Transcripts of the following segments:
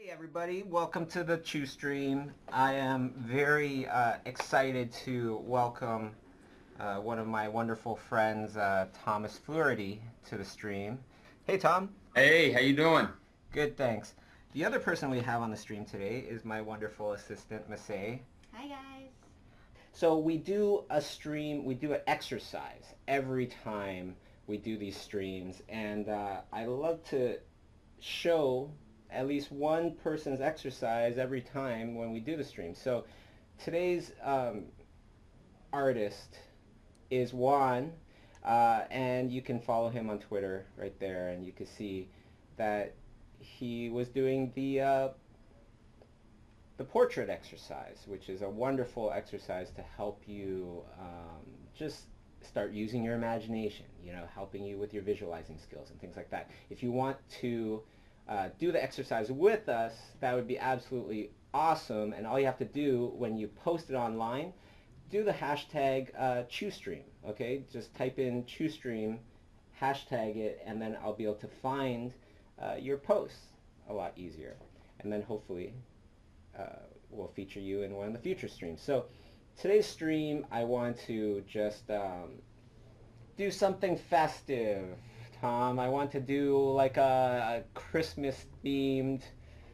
Hey everybody, welcome to the Chiustream. I am very excited to welcome one of my wonderful friends, Thomas Fluharty, to the stream. Hey Tom. Hey, how you doing? Good, thanks. The other person we have on the stream today is my wonderful assistant, Masay. Hi guys. So we do a stream, we do an exercise every time we do these streams, and I love to show at least one person's exercise every time when we do the stream. So today's artist is Juan, and you can follow him on Twitter right there, and you can see that he was doing the portrait exercise, which is a wonderful exercise to help you just start using your imagination, helping you with your visualizing skills and things like that. If you want to do the exercise with us, that would be absolutely awesome. And all you have to do when you post it online, do the hashtag Chiustream, okay? Just type in Chiustream, hashtag it, and then I'll be able to find your posts a lot easier. And then hopefully we'll feature you in one of the future streams. So today's stream, I want to just do something festive. Tom, I want to do like a Christmas-themed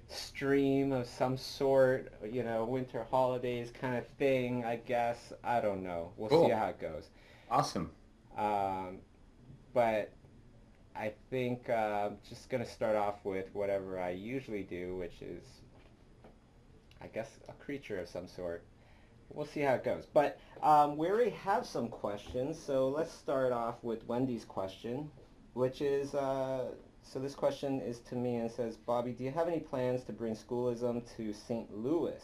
stream of some sort, winter holidays kind of thing, I guess. I don't know. We'll see Cool. how it goes. Awesome. But I think I'm just going to start off with whatever I usually do, which is, I guess, a creature of some sort. We'll see how it goes. But we already have some questions, so let's start off with Wendy's question, which is, so this question is to me and says, Bobby, do you have any plans to bring schoolism to St. Louis?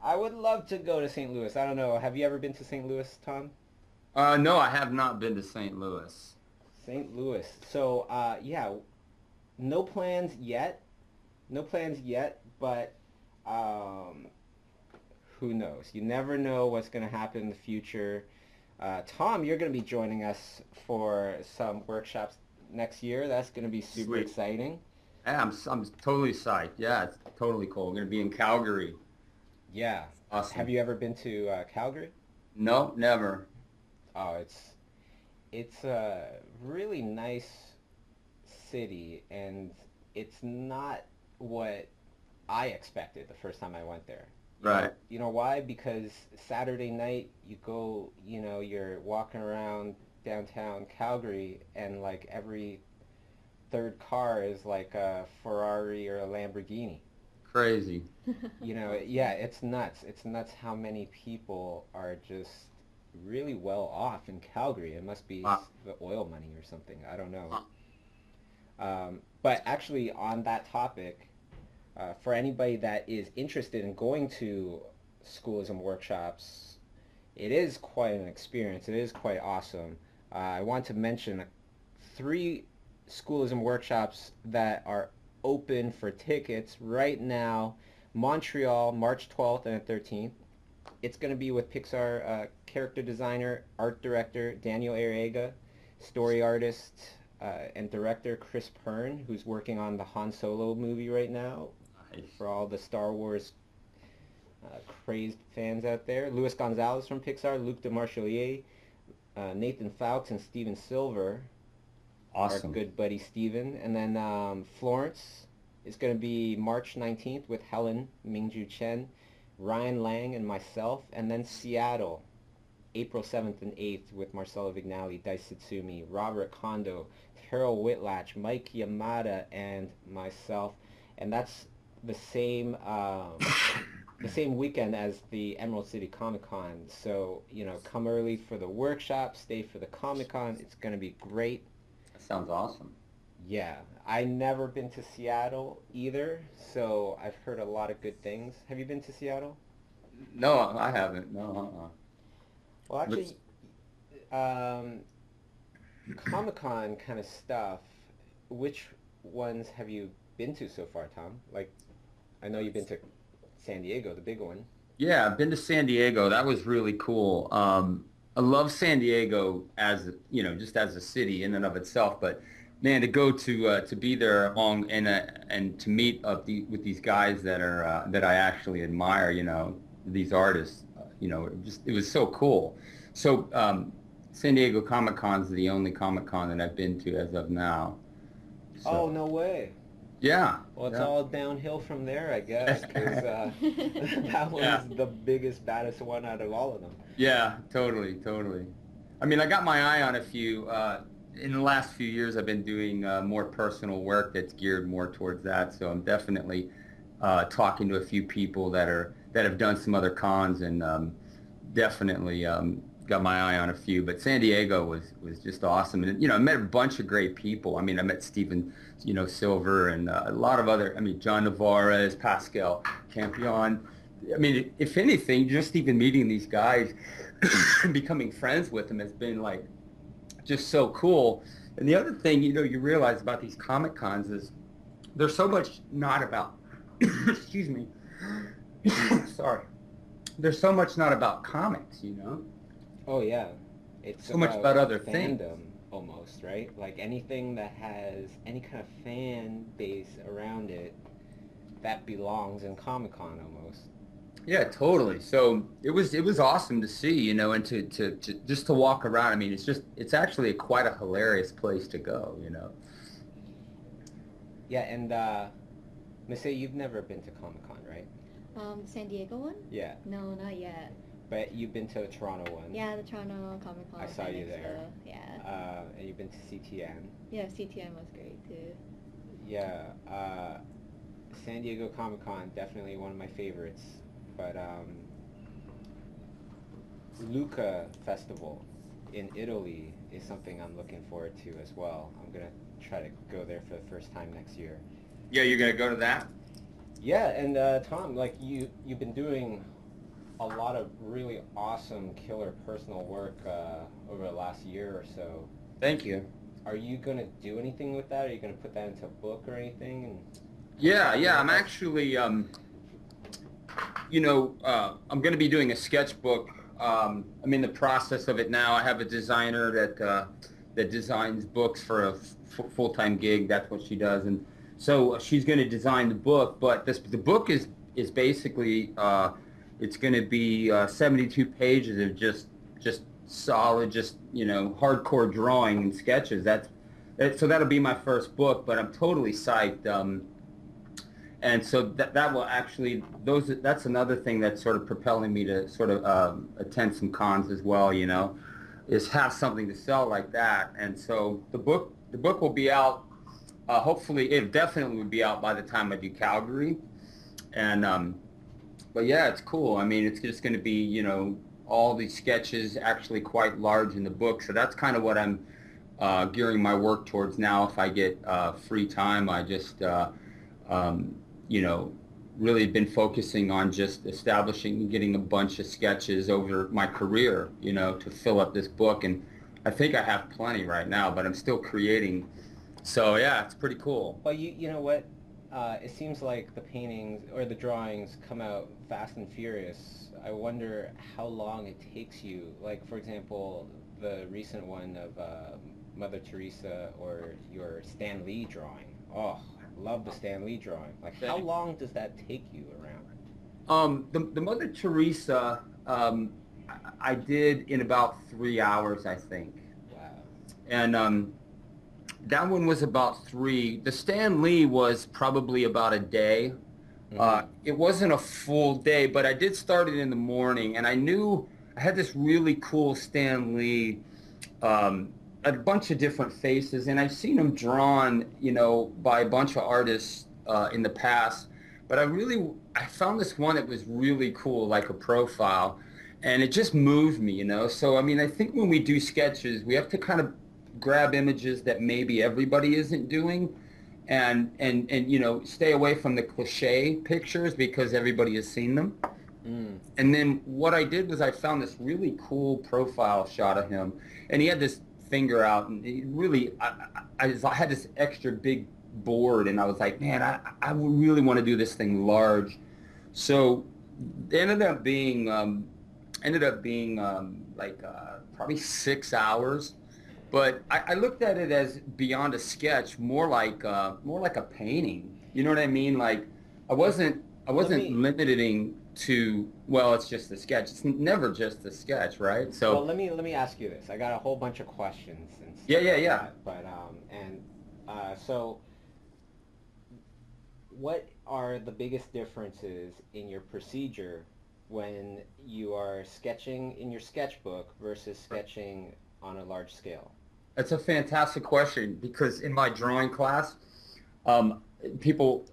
I would love to go to St. Louis. I don't know. Have you ever been to St. Louis, Tom? No, I have not been to St. Louis. St. Louis. So, yeah, no plans yet. No plans yet, but who knows? You never know what's going to happen in the future. Tom, you're going to be joining us for some workshops next year. That's going to be super Sweet. exciting. Yeah, I'm totally psyched. Yeah, it's totally cool. I'm going to be in Calgary. Yeah. Awesome. Have you ever been to Calgary? No, never. Oh, it's a really nice city, and it's not what I expected the first time I went there. Right. You know why? Because Saturday night you go, you're walking around downtown Calgary, and like every third car is like a Ferrari or a Lamborghini. Crazy. Yeah, it's nuts. It's nuts how many people are just really well off in Calgary. It must be Wow. the oil money or something. I don't know. But actually, on that topic, for anybody that is interested in going to schoolism workshops, it is quite an experience. It is quite awesome. I want to mention 3 schoolism workshops that are open for tickets right now. Montreal, March 12th and 13th. It's going to be with Pixar character designer, art director Daniel Arriaga, story artist and director Chris Pern, who's working on the Han Solo movie right now. Nice. For all the Star Wars crazed fans out there. Luis Gonzalez from Pixar, Luc de Marchelier, Nathan Fowkes, and Steven Silver, Awesome. our good buddy Steven. And then Florence is going to be March 19th with Helen Mingju Chen, Ryan Lang, and myself. And then Seattle, April 7th and 8th with Marcelo Vignali, Dice Satsumi, Robert Kondo, Carol Whitlatch, Mike Yamada, and myself. And that's the same weekend as the Emerald City Comic Con. So, come early for the workshop, stay for the Comic Con. It's going to be great. That sounds awesome. Yeah, I never been to Seattle either, so I've heard a lot of good things. Have you been to Seattle? No, I haven't. No, Well, actually, Comic-Con kind of stuff, which ones have you been to so far, Tom? Like, I know you've been to San Diego, the big one. Yeah, I've been to San Diego. That was really cool. I love San Diego as, just as a city in and of itself, but man, to be there along and to meet with these guys that I actually admire, these artists, it was so cool. So San Diego Comic Con is the only Comic Con that I've been to as of now. So, Oh, no way. yeah. Well, it's yeah. all downhill from there, I guess, because that was Yeah. the biggest, baddest one out of all of them. Yeah, totally. I mean, I got my eye on a few. In the last few years, I've been doing more personal work that's geared more towards that. So I'm definitely talking to a few people that have done some other cons, and definitely got my eye on a few. But San Diego was just awesome, and I met a bunch of great people. I mean, I met Steven, Silver, and a lot of other. I mean, John Navarez, Pascal Campion. I mean, if anything, just even meeting these guys and becoming friends with them has been like just so cool. And the other thing, you realize about these Comic Cons is there's so much not about, excuse me, sorry. There's so much not about comics, Oh, yeah. It's so much about other fandom, things. almost, right? Like anything that has any kind of fan base around it, that belongs in Comic-Con almost. Yeah, totally. So it was awesome to see, and to just to walk around. I mean, it's actually quite a hilarious place to go, Yeah, and Missy, you've never been to Comic-Con, right? San Diego one? Yeah, No, not yet. but you've been to the Toronto one. Yeah, the Toronto Comic Con. I saw you Expo. there. Yeah. And you've been to CTN. Yeah, CTM was great too. Yeah, San Diego Comic-Con, definitely one of my favorites. But Lucca Festival in Italy is something I'm looking forward to as well. I'm going to try to go there for the first time next year. Yeah, you're gonna go to that? Yeah, and Tom, like you've been doing a lot of really awesome, killer personal work over the last year or so. Thank you. Are you going to do anything with that? Are you going to put that into a book or anything? And Yeah, I'm actually, I'm going to be doing a sketchbook. I'm in the process of it now. I have a designer that designs books for a full-time gig. That's what she does, and so she's going to design the book. But the book is basically it's going to be 72 pages of just solid, hardcore drawing and sketches. So that'll be my first book. But I'm totally psyched. And so that will actually, that's another thing that's sort of propelling me to sort of attend some cons as well, is have something to sell like that. And so the book will be out, hopefully, it definitely will be out by the time I do Calgary. And, but yeah, it's cool. I mean, it's just going to be, all these sketches actually quite large in the book. So that's kind of what I'm gearing my work towards now. If I get free time, I just... really been focusing on just establishing and getting a bunch of sketches over my career, to fill up this book. And I think I have plenty right now, but I'm still creating. So yeah, it's pretty cool. Well, you know what? It seems like the paintings or the drawings come out fast and furious. I wonder how long it takes you. Like, for example, the recent one of Mother Teresa or your Stanley drawing. Oh, love the Stanley drawing. Like, how long does that take you around? The Mother Teresa, I did in about 3 hours, I think. Wow. And that one was about 3. The Stan Lee was probably about a day. Mm-hmm. It wasn't a full day, but I did start it in the morning, and I knew I had this really cool Stan Lee, a bunch of different faces, and I've seen them drawn, by a bunch of artists in the past. But I found this one that was really cool, like a profile, and it just moved me, So, I mean, I think when we do sketches, we have to kind of grab images that maybe everybody isn't doing, and stay away from the cliche pictures because everybody has seen them. Mm. And then what I did was I found this really cool profile shot of him, and he had this finger out, and it really, I had this extra big board, and I was like, man, I really want to do this thing large. So it ended up being like probably 6 hours. But I looked at it as beyond a sketch, more like a painting. You know what I mean? Like I wasn't limiting to, well, it's just a sketch. It's never just a sketch, right? So well, let me ask you this. I got a whole bunch of questions and stuff yeah. that, but so what are the biggest differences in your procedure when you are sketching in your sketchbook versus sketching on a large scale? That's a fantastic question, because in my drawing class, I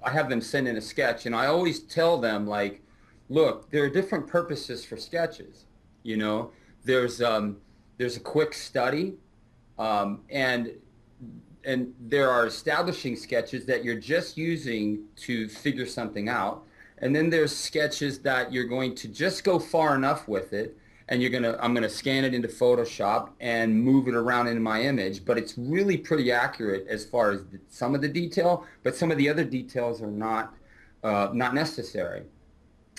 have them send in a sketch, and I always tell them, like, look, there are different purposes for sketches. You know, there's a quick study, and there are establishing sketches that you're just using to figure something out, and then there's sketches that you're going to just go far enough with it, and I'm gonna scan it into Photoshop and move it around into my image, but it's really pretty accurate as far as some of the detail, but some of the other details are not necessary.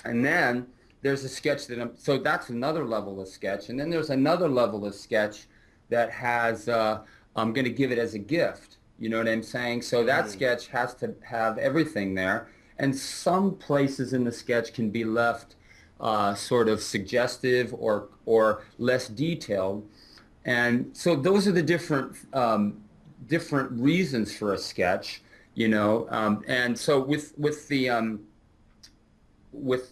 And then there's a sketch so that's another level of sketch, and then there's another level of sketch that has, I'm gonna give it as a gift, you know what I'm saying? So that sketch has to have everything there, and some places in the sketch can be left sort of suggestive or less detailed, and so those are the different reasons for a sketch, you know. And so with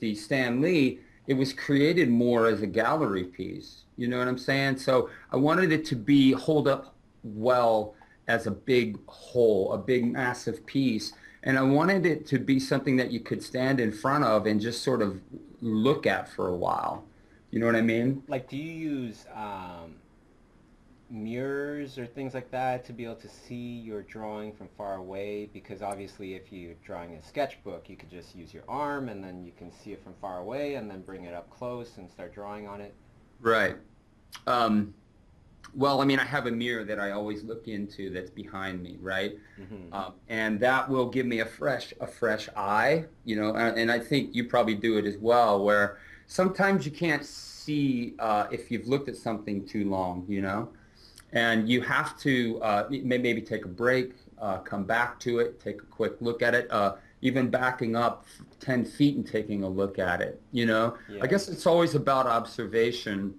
the Stanley, it was created more as a gallery piece, you know what I'm saying? So I wanted it to hold up well as a big whole, a big massive piece, and I wanted it to be something that you could stand in front of and just sort of look at for a while. You know what I mean? Like, do you use mirrors or things like that to be able to see your drawing from far away? Because obviously if you're drawing a sketchbook, you could just use your arm and then you can see it from far away and then bring it up close and start drawing on it. Right. Well, I mean, I have a mirror that I always look into that's behind me, right? And that will give me a fresh eye, you know, and I think you probably do it as well, where sometimes you can't see if you've looked at something too long, you know, and you have to maybe take a break, come back to it, take a quick look at it, even backing up 10 feet and taking a look at it, you know. Yeah. I guess it's always about observation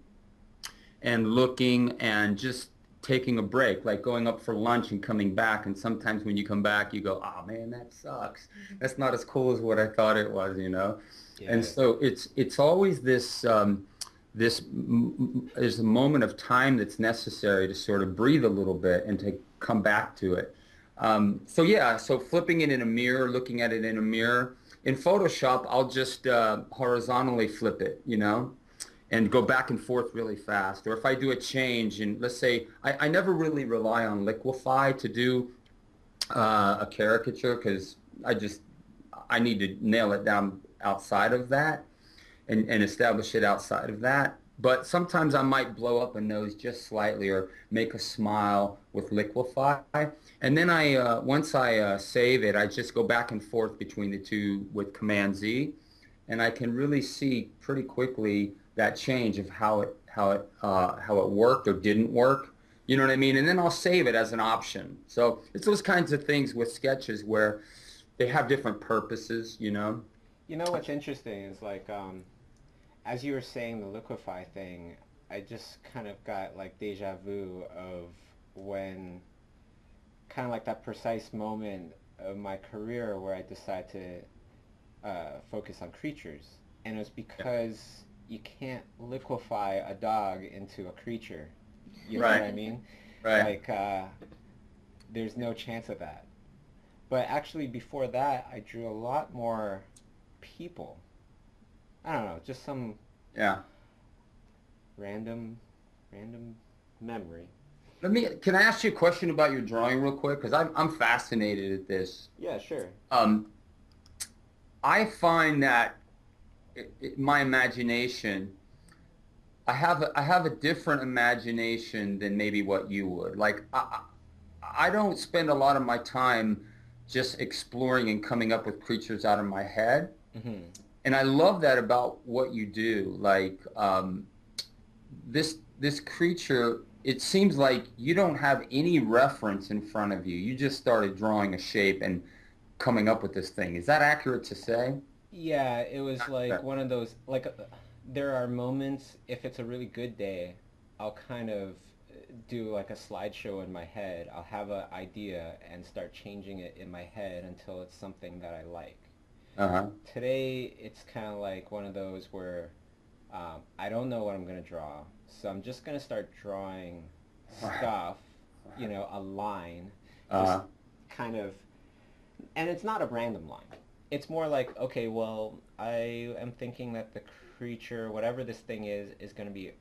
and looking and just taking a break, like going up for lunch and coming back, and sometimes when you come back you go, oh man, that sucks. That's not as cool as what I thought it was, you know. Yeah. And so it's always this there's a moment of time that's necessary to sort of breathe a little bit and to come back to it. So yeah, so flipping it in a mirror, looking at it in a mirror. In Photoshop, I'll just horizontally flip it, you know, and go back and forth really fast. Or if I do a change, and let's say, I never really rely on liquify to do a caricature, because I need to nail it down outside of that and establish it outside of that. But sometimes I might blow up a nose just slightly or make a smile with liquify. And then once I save it, I just go back and forth between the two with Command Z, and I can really see pretty quickly that change of how it worked or didn't work. You know what I mean? And then I'll save it as an option. So it's those kinds of things with sketches where they have different purposes, you know? You know what's interesting is, like, as you were saying the liquify thing, I just kind of got like deja vu of when, kind of like that precise moment of my career where I decided to focus on creatures. And it was because you can't liquefy a dog into a creature. You know what I mean? Right. Like, there's no chance of that. But actually before that, I drew a lot more people. I don't know, just some random memory. Can I ask you a question about your drawing real quick? Because I'm fascinated at this. Yeah, sure. I find that my imagination, I have a different imagination than maybe what you would. Like, I don't spend a lot of my time just exploring and coming up with creatures out of my head. Mm-hmm. And I love that about what you do. Like, this creature it seems like you don't have any reference in front of you. You just started drawing a shape and coming up with this thing. Is that accurate to say? Yeah, it was like Okay. one of those, like, there are moments, if it's a really good day, I'll kind of do like a slideshow in my head. I'll have an idea and start changing it in my head until it's something that I like. Uh-huh. Today, it's kind of like one of those where I don't know what I'm going to draw, so I'm just going to start drawing stuff, a line, just Uh, kind of, and it's not a random line. It's more like, okay, well, I am thinking that the creature, whatever this thing is going to be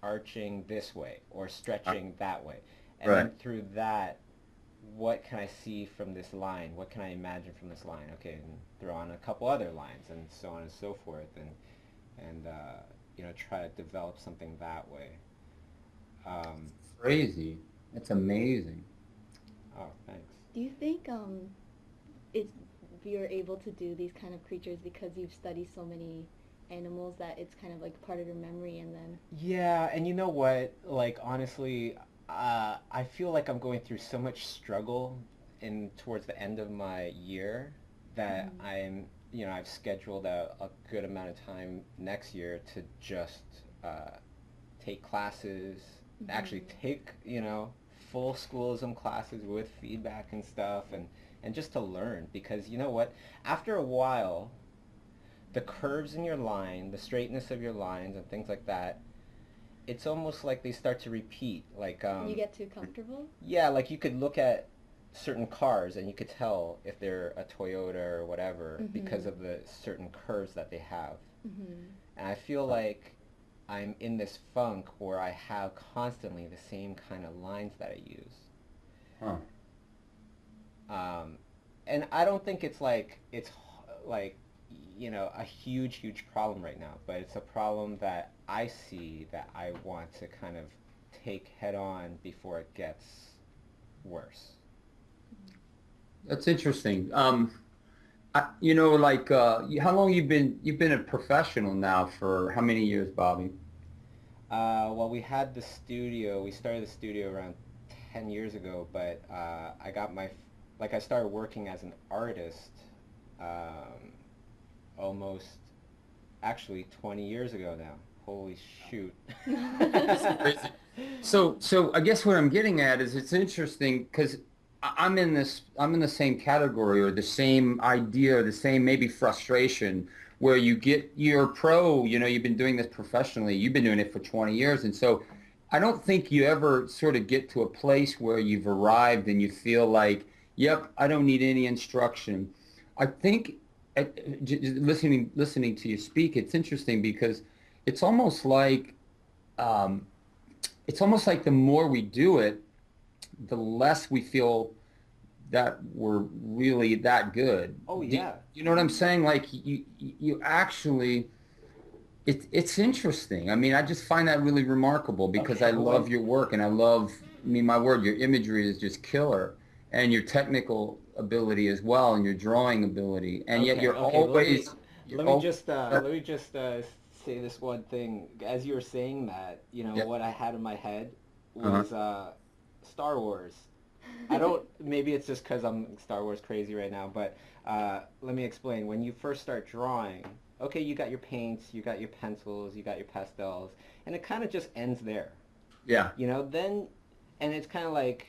arching this way or stretching that way. And right. then through that, what can I see from this line? What can I imagine from this line? Okay, and throw on a couple other lines and so on and so forth, and try to develop something that way. Um, Crazy. That's amazing. oh, thanks. Do you think it's you're able to do these kind of creatures because you've studied so many animals that it's kind of like part of your memory and then Yeah, and you know what? Like honestly, I feel like I'm going through so much struggle in towards the end of my year that mm-hmm. I've scheduled a good amount of time next year to just take classes, actually Mm-hmm. take, full schoolism classes with feedback and stuff and just to learn because you know what? After a while, the curves in your line, the straightness of your lines and things like that, it's almost like they start to repeat. Like, You get too comfortable? yeah, like you could look at certain cars and you could tell if they're a Toyota or whatever because Mm-hmm. of the certain curves that they have. Mm-hmm. And I feel like I'm in this funk where I have constantly the same kind of lines that I use. Huh. Um, and I don't think it's like a huge problem right now, but it's a problem that I see that I want to kind of take head on before it gets worse. That's interesting. How long you've been a professional now for how many years, Bobby? Well, we started the studio around 10 years ago, but I started working as an artist um, almost actually 20 years ago now. Holy shoot. Crazy. So I guess what I'm getting at is it's interesting because I'm in the same category or the same idea or the same maybe frustration where you're a pro, you've been doing this professionally, you've been doing it for 20 years. And so I don't think you ever sort of get to a place where you've arrived and you feel like, yep, I don't need any instruction. I think listening to you speak, it's interesting because it's almost like um, it's almost like the more we do it, the less we feel that we're really that good. Oh Do yeah. you know what I'm saying? Like you actually, it's interesting. I mean, I just find that really remarkable because Okay, I well love your work and I mean, my word, your imagery is just killer and your technical ability as well and your drawing ability. And yet okay, well, you're always, let me just say this one thing. As you were saying that, yeah, what I had in my head uh-huh. was Star Wars. I don't. Maybe it's just because I'm Star Wars crazy right now, but let me explain. When you first start drawing, okay, you got your paints, you got your pencils, you got your pastels, and it kind of just ends there. Yeah, Then, and it's kind of like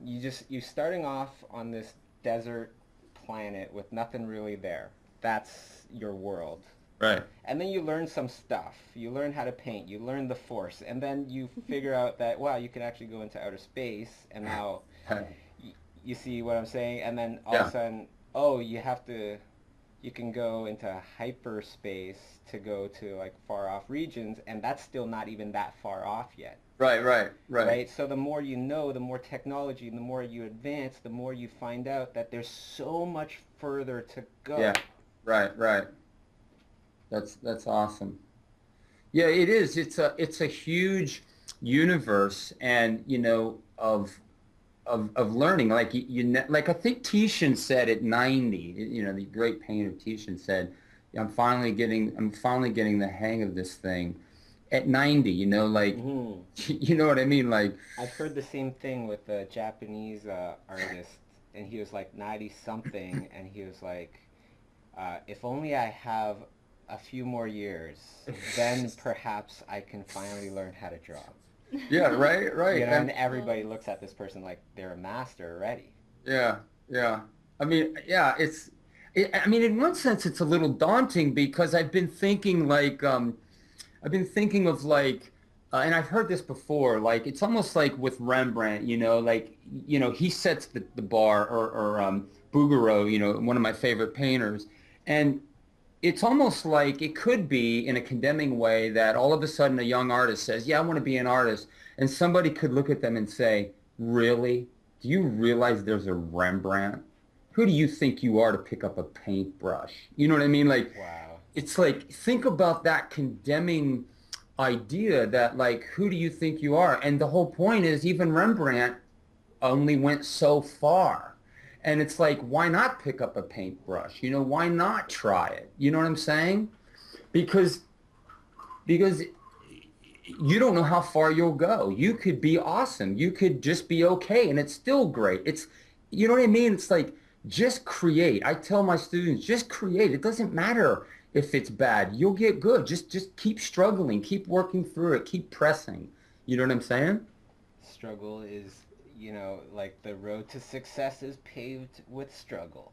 you're starting off on this desert planet with nothing really there. That's your world. right. And then you learn some stuff. You learn how to paint. You learn the force. And then you figure out that, wow, you can actually go into outer space. And now you see what I'm saying? And then all of a Yeah, sudden, oh, you can go into hyperspace to go to like far off regions. And that's still not even that far off yet. right. Right? So the more you know, the more technology, and the more you advance, the more you find out that there's so much further to Yeah, go. right. That's awesome. Yeah, it is. It's a huge universe, and of learning. Like like I think Titian said at 90. The great painter Titian said, I'm finally getting the hang of this thing," at 90, you know, like, you know what I mean? Like, I've heard the same thing with a Japanese artist, and he was like 90 something, and he was like, if only I have a few more years, then perhaps I can finally learn how to draw. yeah, right, right. You know, and everybody looks at this person like they're a master already. Yeah, yeah. I mean, yeah, I mean, in one sense, it's a little daunting because I've been thinking like, I've been thinking of like, and I've heard this before, like, it's almost like with Rembrandt, you know, like, you know, he sets the bar, or Bouguereau, you know, one of my favorite painters. And it's almost like it could be in a condemning way that all of a sudden a young artist says, yeah, I want to be an artist. And somebody could look at them and say, really? Do you realize there's a Rembrandt? Who do you think you are to pick up a paintbrush? You know what I mean? Like, Wow. it's like, think about that condemning idea that, like, who do you think you are? And the whole point is even Rembrandt only went so far. And it's like, why not pick up a paintbrush? You know, why not try it? You know what I'm saying? Because you don't know how far you'll go. You could be awesome. You could just be okay, and it's still great. It's, you know what I mean? It's like, just create. I tell my students, just create. It doesn't matter if it's bad. You'll get good. Just keep struggling. Keep working through it. Keep pressing. You know what I'm saying? Struggle is, you know, like the road to success is paved with struggle.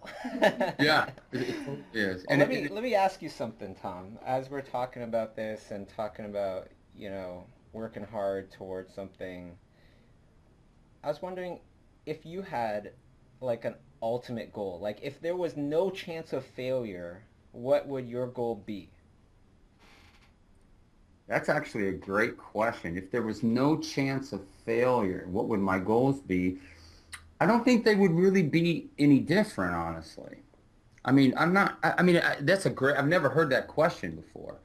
Yeah, it is. Well, And let me ask you something, Tom. As we're talking about this and talking about, you know, working hard towards something, I was wondering if you had like an ultimate goal. Like if there was no chance of failure, what would your goal be? that's actually a great question. If there was no chance of failure, what would my goals be? I don't think they would really be any different, honestly. I mean, that's a great, I've never heard that question before.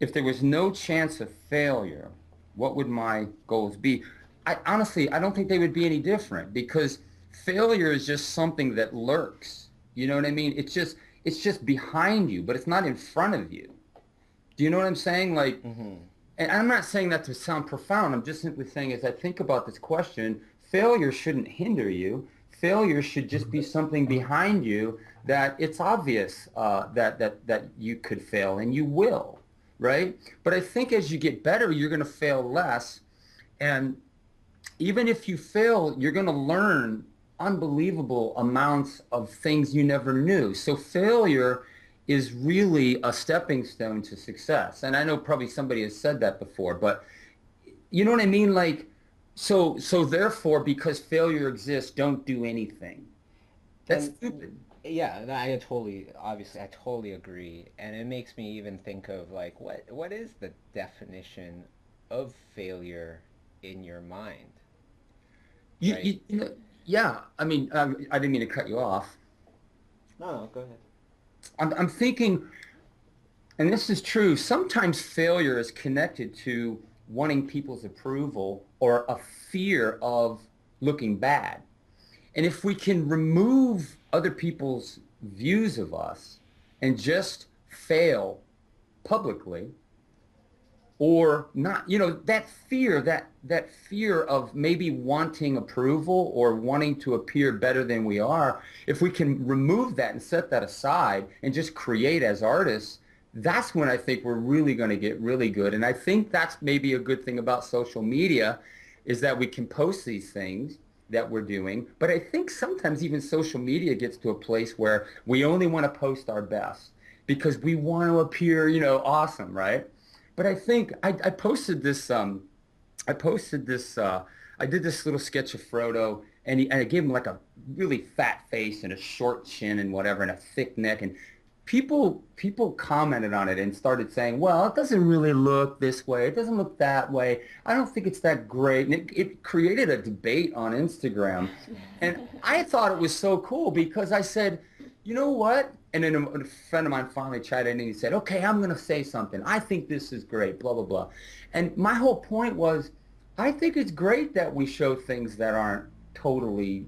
If there was no chance of failure, what would my goals be? I don't think they would be any different because failure is just something that lurks. You know what I mean? It's just behind you, but it's not in front of you. Do you know what I'm saying? Like, and I'm not saying that to sound profound. I'm just simply saying as I think about this question, failure shouldn't hinder you. Failure should just be something behind you that it's obvious that you could fail, and you will, right? But I think as you get better, you're going to fail less. And even if you fail, you're going to learn unbelievable amounts of things you never knew. So failure is really a stepping stone to success. And I know probably somebody has said that before, but you know what I mean? Like, so therefore, because failure exists, don't do anything. That's And stupid. yeah, obviously I totally agree. And it makes me even think of like what is the definition of failure in your mind, right? You know, yeah, I mean, I didn't mean to cut you off. No, go ahead. I'm thinking, and this is true, sometimes failure is connected to wanting people's approval or a fear of looking bad. And if we can remove other people's views of us and just fail publicly, or not, you know, that fear of maybe wanting approval or wanting to appear better than we are, if we can remove that and set that aside and just create as artists, that's when I think we're really going to get really good. And I think that's maybe a good thing about social media, is that we can post these things that we're doing. But I think sometimes even social media gets to a place where we only want to post our best because we want to appear, you know, awesome, right? But I think I posted this, I did this little sketch of Frodo, and I gave him like a really fat face and a short chin and whatever, and a thick neck, and people commented on it and started saying, well, it doesn't really look this way, it doesn't look that way, I don't think it's that great, and it created a debate on Instagram, and I thought it was so cool because I said, you know what? And then a friend of mine finally tried it, and he said, okay, I'm going to say something. I think this is great, blah, blah, blah. And my whole point was, I think it's great that we show things that aren't totally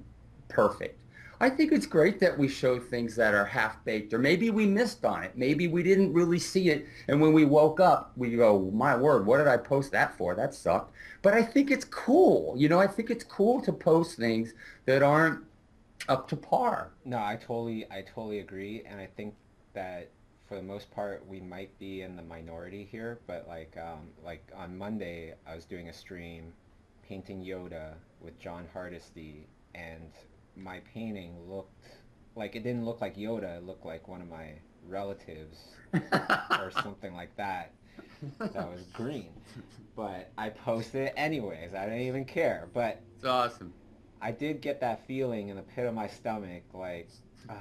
perfect. I think it's great that we show things that are half-baked, or maybe we missed on it. Maybe we didn't really see it, and when we woke up, we go, my word, what did I post that for? That sucked. But I think it's cool. You know, I think it's cool to post things that aren't up to par. No, I totally agree, and I think that for the most part we might be in the minority here. But like on Monday, I was doing a stream painting Yoda with John Hardesty, and my painting looked like it didn't look like Yoda. It looked like one of my relatives or something like that. That was green, but I posted it anyways. I didn't even care, but It's awesome. I did get that feeling in the pit of my stomach, like, ugh,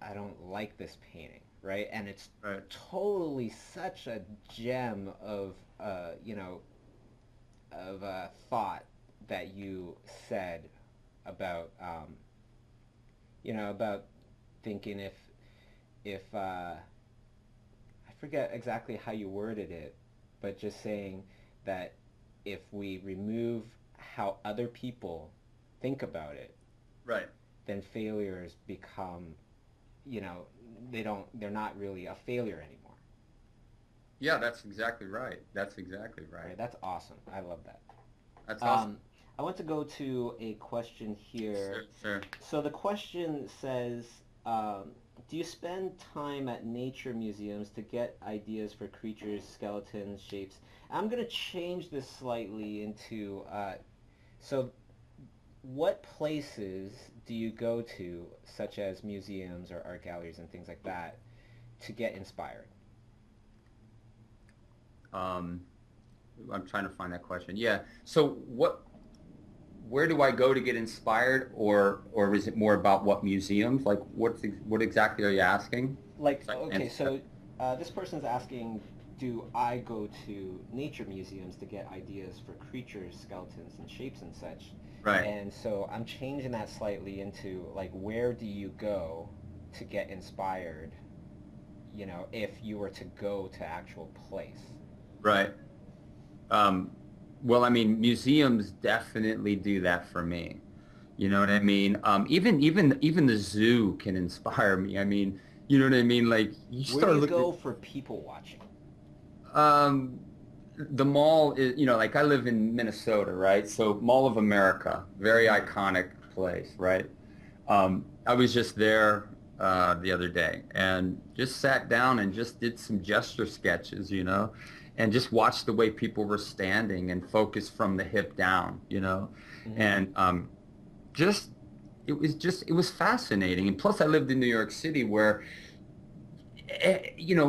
I don't like this painting, right? And it's Right. totally such a gem of, of thought that you said about, about thinking if I forget exactly how you worded it, but just saying that if we remove how other people think about it, Right. then failures become, you know, they're not really a failure anymore. Yeah, that's exactly right. That's exactly Right? right. That's awesome. I love that. That's awesome. I want to go to a question Sure, here. sure. So the question says, do you spend time at nature museums to get ideas for creatures, skeletons, shapes? I'm going to change this slightly into, so what places do you go to, such as museums or art galleries and things like that, to get inspired? Um, I'm trying to find that question. Yeah. So where do I go to get inspired, or is it more about what museums? Like what exactly are you asking? Like, So I can okay, answer so this person's asking, do I go to nature museums to get ideas for creatures, skeletons, and shapes and such? that. Right. And so I'm changing that slightly into, like, where do you go to get inspired, if you were to go to actual place? Right. Um, well, I mean, museums definitely do that for me. You know what I mean? Even the zoo can inspire me. I mean, you know what I mean? Like you Where do start you looking. go for people watching? Um, the mall is, like I live in Minnesota, right? So Mall of America, very iconic place, right? I was just there the other day and just sat down and just did some gesture sketches, and just watched the way people were standing and focused from the hip down, Mm-hmm. and just it was fascinating. And plus, I lived in New York City where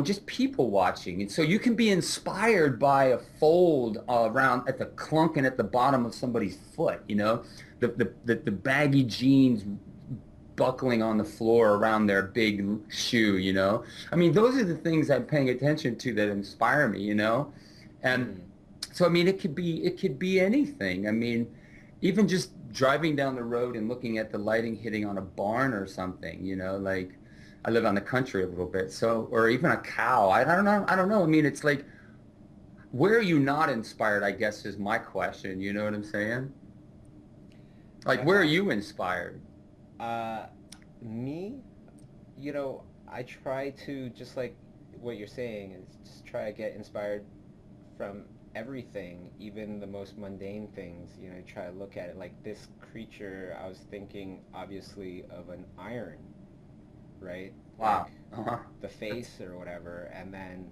just people watching. And so you can be inspired by a fold around at the clunking at the bottom of somebody's foot, the baggy jeans buckling on the floor around their big shoe. I mean, those are the things I'm paying attention to that inspire me. And Mm. so, I mean, it could be anything. I mean, even just driving down the road and looking at the lighting hitting on a barn or something, like I live on the country a little bit, so, or even a cow. I don't know. I don't know. I mean, it's like, where are you not inspired, I guess, is my question. You know what I'm saying? Like, That's where are awesome. you inspired? Uh, Me, I try to, just like what you're saying, is just try to get inspired from everything, even the most mundane things. Try to look at it like this creature. I was thinking, obviously, of an iron, right? Wow. Like Uh-huh. the That's, face or whatever, and then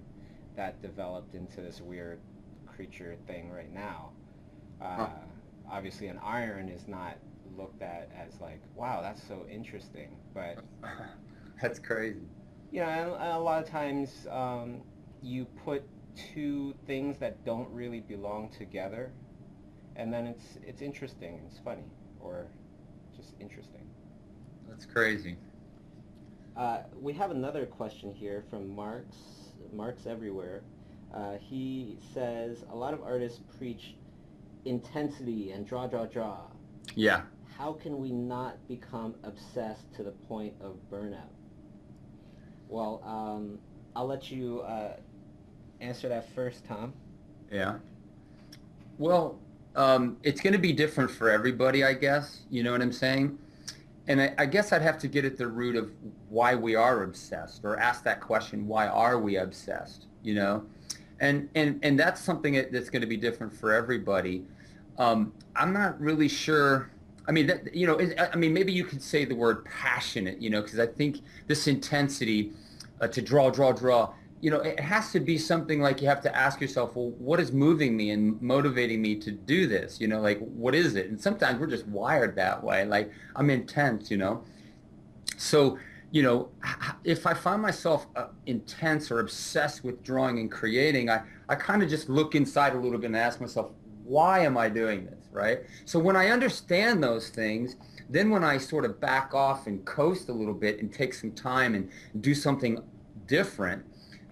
that developed into this weird creature thing right now. huh. Uh, Obviously, an iron is not looked at as like, wow, that's so interesting, but That's crazy. and a lot of times you put two things that don't really belong together, and then it's interesting, it's funny, or just interesting. That's crazy. We have another question here from Mark's Everywhere. He says, a lot of artists preach intensity and draw, draw, draw. Yeah. How can we not become obsessed to the point of burnout? Well, I'll let you answer that first, Tom. Yeah. Well, it's going to be different for everybody, I guess. You know what I'm saying? And I guess I'd have to get at the root of why we are obsessed, or ask that question, why are we obsessed, you know? And that's something that's going to be different for everybody. I'm not really sure. I mean, that, you know, I mean, maybe you could say the word passionate, you know, because I think this intensity to draw, you know, it has to be something like you have to ask yourself, well, what is moving me and motivating me to do this? You know, like, what is it? And sometimes we're just wired that way. Like, I'm intense, you know. So, you know, if I find myself intense or obsessed with drawing and creating, I kind of just look inside a little bit and ask myself, why am I doing this, right? So when I understand those things, then when I sort of back off and coast a little bit and take some time and do something different,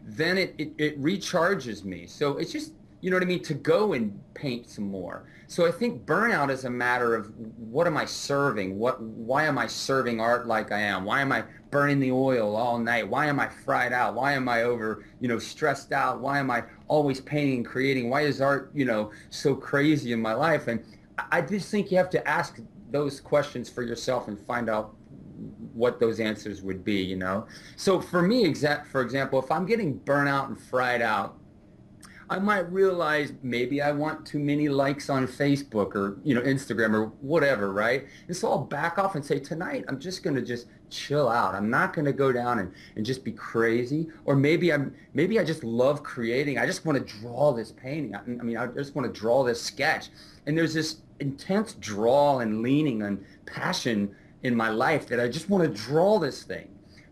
then it recharges me. So it's just, you know what I mean, to go and paint some more. So I think burnout is a matter of, what am I serving? Why am I serving art like I am? Why am I burning the oil all night? Why am I fried out? Why am I over, you know, stressed out? Why am I always painting and creating? Why is art, you know, so crazy in my life? And I just think you have to ask those questions for yourself and find out what those answers would be, you know? So for me, for example, if I'm getting burnt out and fried out, I might realize maybe I want too many likes on Facebook or, you know, Instagram or whatever, right? And so I'll back off and say, tonight, I'm just going to just chill out. I'm not going to go down and just be crazy. Or maybe I just love creating. I just want to draw this painting. I mean, I just want to draw this sketch. And there's this intense draw and leaning and passion in my life that I just want to draw this thing.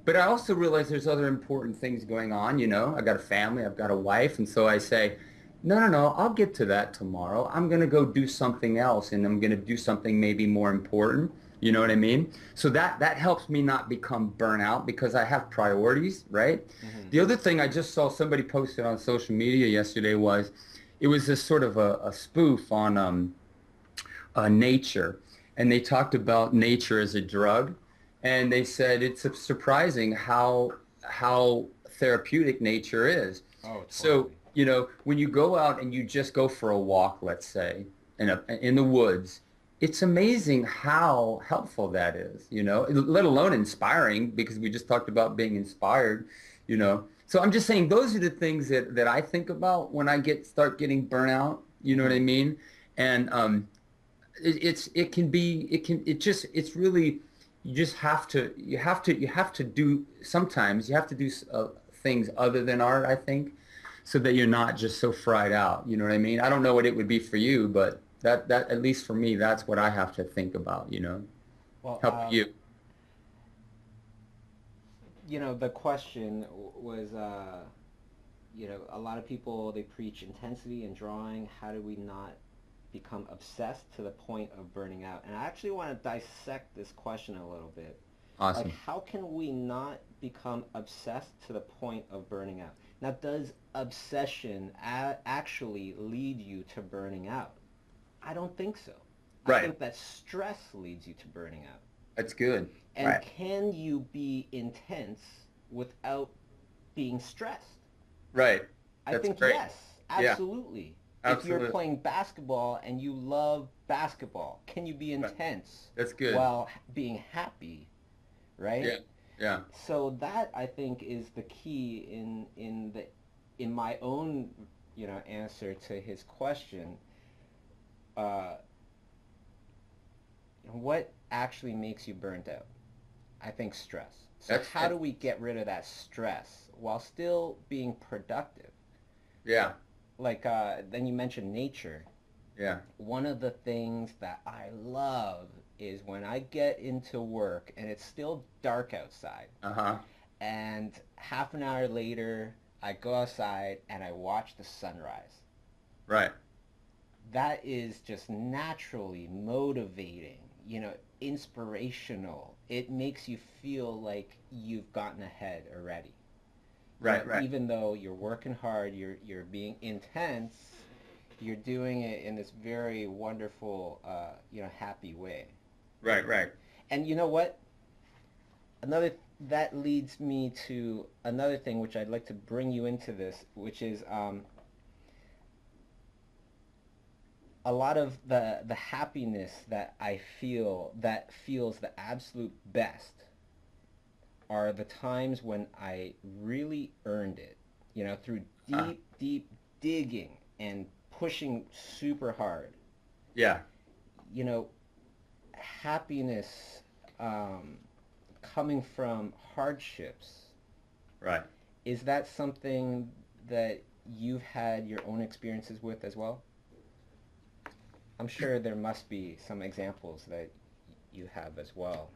But I also realize there's other important things going on, you know. I got a family, I've got a wife, and so I say, no, I'll get to that tomorrow. I'm going to go do something else, and I'm going to do something maybe more important. You know what I mean? So that helps me not become burnout because I have priorities, right? Mm-hmm. The other thing I just saw somebody posted on social media yesterday was, it was this sort of a spoof on nature, and they talked about nature as a drug. And they said it's surprising how therapeutic nature is. Oh, totally. So, you know, when you go out and you just go for a walk, let's say, in the woods, it's amazing how helpful that is, you know, let alone inspiring, because we just talked about being inspired, you know. So I'm just saying those are the things that I think about when I start getting burnout, you know what I mean? And it's really, you have to do, sometimes you have to do things other than art, I think, so that you're not just so fried out. You know what I mean? I don't know what it would be for you, but that at least for me, that's what I have to think about, you know. Well, help you. You know, the question was, you know, a lot of people, they preach intensity in drawing. How do we not become obsessed to the point of burning out? And I actually want to dissect this question a little bit. Awesome. Like, how can we not become obsessed to the point of burning out? Now, does obsession actually lead you to burning out? I don't think so. Right. I think that stress leads you to burning out. That's good. And right. Can you be intense without being stressed? Right. I think great. Yes, absolutely. Yeah. If you're playing basketball and you love basketball, can you be intense? That's good. While being happy, right? Yeah. Yeah. So that, I think, is the key in my own, you know, answer to his question. What actually makes you burnt out? I think stress. So how do we get rid of that stress while still being productive? Yeah. Like, then you mentioned nature. Yeah. One of the things that I love is when I get into work and it's still dark outside. Uh-huh. And half an hour later, I go outside and I watch the sunrise. Right. That is just naturally motivating, you know, inspirational. It makes you feel like you've gotten ahead already. Right, right. Even though you're working hard, you're being intense, you're doing it in this very wonderful, you know, happy way. Right, right. And you know what? That leads me to another thing which I'd like to bring you into this, which is a a lot of the happiness that I feel that feels the absolute best are the times when I really earned it, you know, through Uh, deep digging and pushing super hard. yeah. You know, happiness coming from hardships, Right. is that something that you've had your own experiences with as well? I'm sure there must be some examples that you have as well.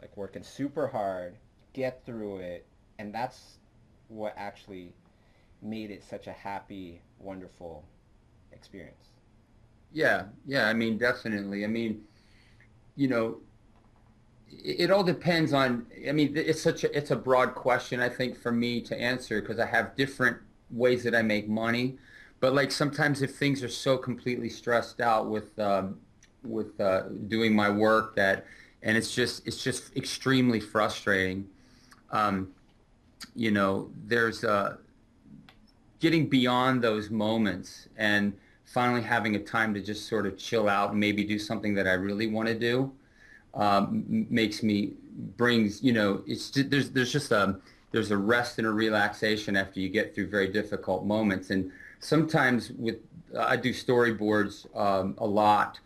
Like working super hard, get through it, and that's what actually made it such a happy, wonderful experience. Yeah. Yeah. I mean, definitely. I mean, you know, it all depends on, I mean, it's a broad question, I think, for me to answer because I have different ways that I make money. But like sometimes if things are so completely stressed out with doing my work that, and it's just extremely frustrating. Um, there's getting beyond those moments and finally having a time to just sort of chill out and maybe do something that I really want to do makes me brings it's there's a rest and a relaxation after you get through very difficult moments. And sometimes with I do storyboards a lot,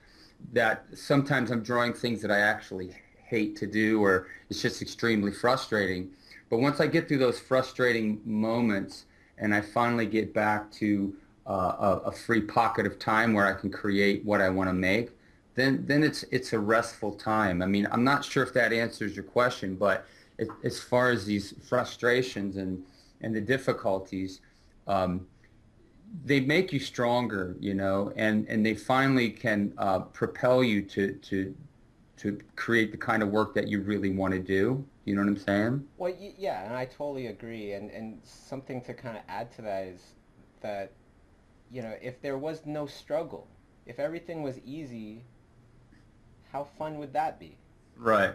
that sometimes I'm drawing things that I actually hate to do, or it's just extremely frustrating. But once I get through those frustrating moments and I finally get back to a free pocket of time where I can create what I want to make, then it's a restful time. I mean, I'm not sure if that answers your question, but as far as these frustrations and the difficulties, they make you stronger, and they finally can propel you to create the kind of work that you really want to do. You know what I'm saying? Well, yeah, and I totally agree. And something to kind of add to that is that, if there was no struggle, if everything was easy, how fun would that be? Right.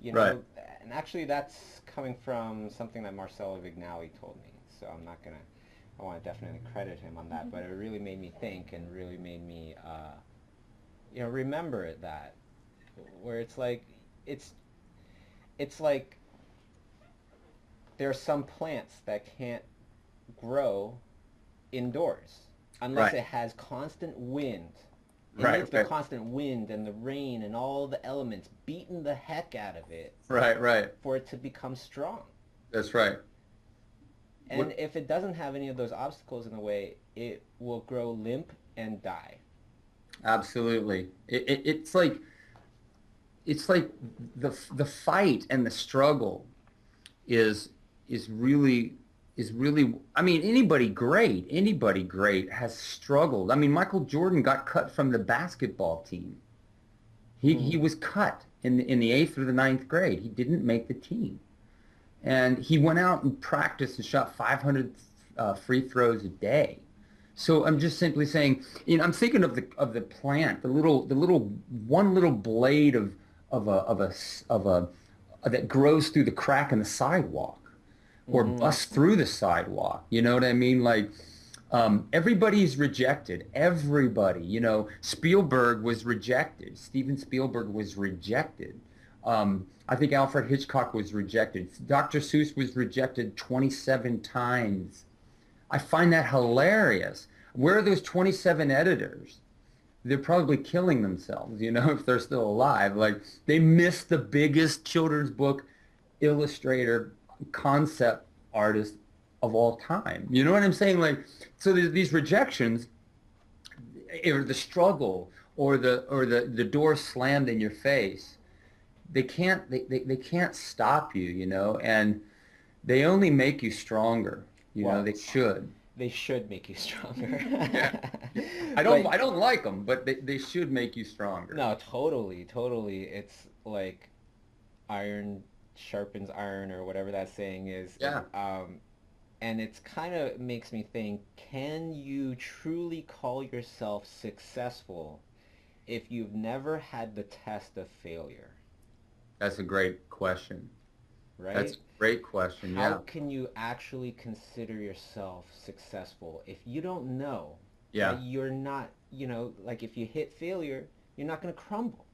You Right. know, and actually that's coming from something that Marcelo Vignali told me. So I want to definitely credit him on that. But it really made me think and really made me, remember that, where it's, it's like there are some plants that can't grow indoors unless Right. it has constant wind. It Right. needs the Right. constant wind and the rain and all the elements beating the heck out of it Right. Right. for it to become strong. That's right. And What? if it doesn't have any of those obstacles in the way, it will grow limp and die. Absolutely. It's like the fight and the struggle is is really is really. I mean, anybody great has struggled. I mean, Michael Jordan got cut from the basketball team. He Mm. was cut in the eighth or the ninth grade. He didn't make the team, and he went out and practiced and shot 500 free throws a day. So I'm just simply saying, I'm thinking of the plant, the little one little blade of a that grows through the crack in the sidewalk, or Mm-hmm. busts through the sidewalk. You know what I mean? Like, everybody's rejected. Everybody. Spielberg was rejected. Steven Spielberg was rejected. I think Alfred Hitchcock was rejected. Dr. Seuss was rejected 27 times. I find that hilarious. Where are those 27 editors? They're probably killing themselves, if they're still alive. Like, they missed the biggest children's book illustrator concept artist of all time. You know what I'm saying? Like, so there's these rejections, or the struggle, or the door slammed in your face. They can't stop you, and they only make you stronger. Well, They should. they should make you stronger. Yeah. I don't But I don't like them, but they should make you stronger. no, totally, totally. It's like iron sharpens iron or whatever that saying is. Yeah. And it's kind of makes me think, can you truly call yourself successful if you've never had the test of failure, That's a great question. That's right? a great question. How Yeah. can you actually consider yourself successful if you don't know Yeah. that you know, like if you hit failure, you're not going to crumble.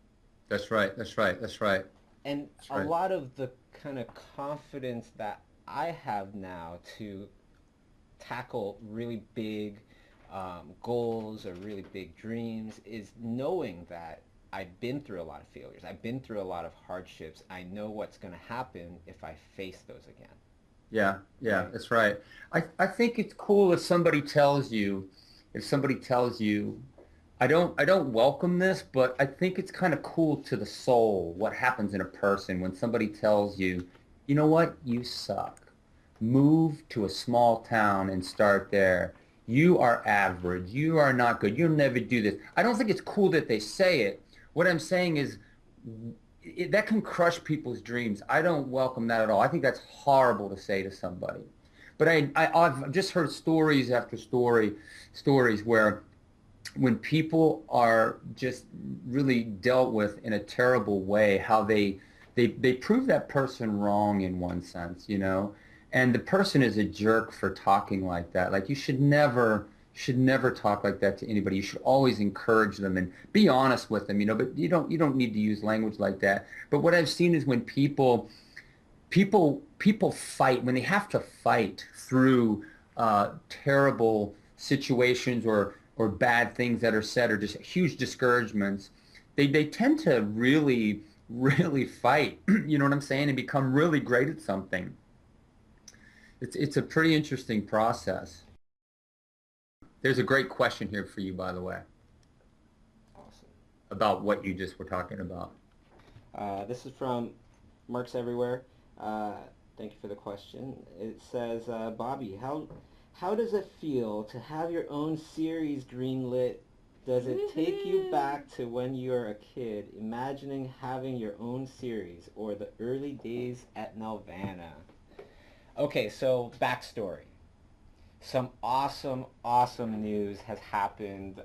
That's right. That's right. That's right. And That's a right. lot of the kind of confidence that I have now to tackle really big goals or really big dreams is knowing that I've been through a lot of failures. I've been through a lot of hardships. I know what's going to happen if I face those again, Yeah, yeah, right? that's right. I think it's cool if somebody tells you, I don't welcome this, but I think it's kind of cool to the soul what happens in a person when somebody tells you, you know what, you suck. Move to a small town and start there. You are average. You are not good. You'll never do this. I don't think it's cool that they say it. What I'm saying is that can crush people's dreams. I don't welcome that at all. I think that's horrible to say to somebody. But I've just heard stories after stories where when people are just really dealt with in a terrible way, how they prove that person wrong in one sense, you know, and the person is a jerk for talking like that. Like you should never talk like that to anybody. You should always encourage them and be honest with them, you know, but you don't need to use language like that. But what I've seen is when people fight when they have to fight through terrible situations or bad things that are said or just huge discouragements. They tend to really fight. You know what I'm saying, and become really great at something. It's a pretty interesting process. There's a great question here for you, by the way, Awesome. about what you just were talking about. This is from Marks Everywhere. Uh, Thank you for the question. It says, Bobby, how does it feel to have your own series greenlit? Does it take you back to when you were a kid, imagining having your own series, or the early days at Nelvana? Okay, so backstory. Some awesome news has happened.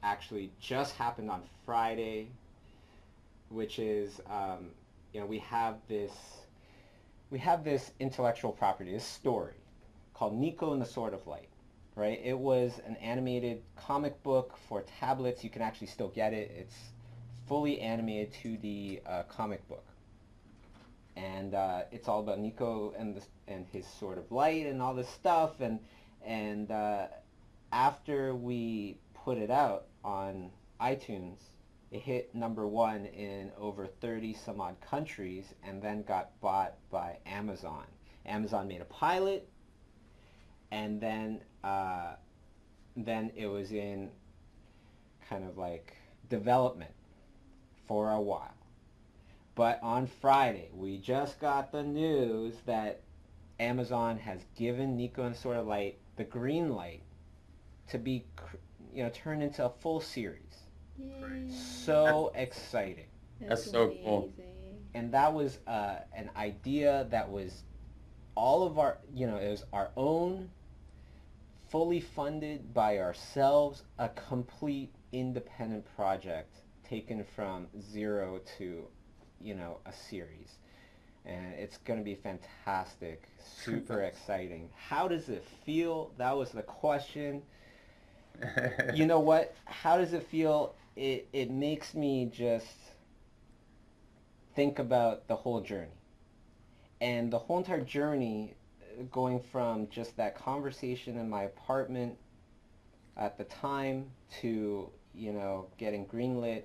Actually, just happened on Friday, which is, you know, we have this intellectual property, this story called Nico and the Sword of Light, right? It was an animated comic book for tablets. You can actually still get it. It's fully animated 2D comic book, and it's all about Nico and his Sword of Light and all this stuff. And after we put it out on iTunes, it hit #1 in over 30 some odd countries and then got bought by Amazon. Amazon made a pilot, and then it was in kind of like development for a while. But on Friday, we just got the news that Amazon has given Nico and Sword of Light the green light to be, you know, turned into a full series. Yay. So exciting. That's so cool. amazing. And that was an idea that was all of our, you know, it was our own, fully funded by ourselves, a complete independent project taken from zero to, you know, a series. And it's going to be fantastic, super exciting. How does it feel? That was the question. You know what? How does it feel? It makes me just think about the whole journey. And the whole entire journey, going from just that conversation in my apartment at the time to, you know, getting greenlit,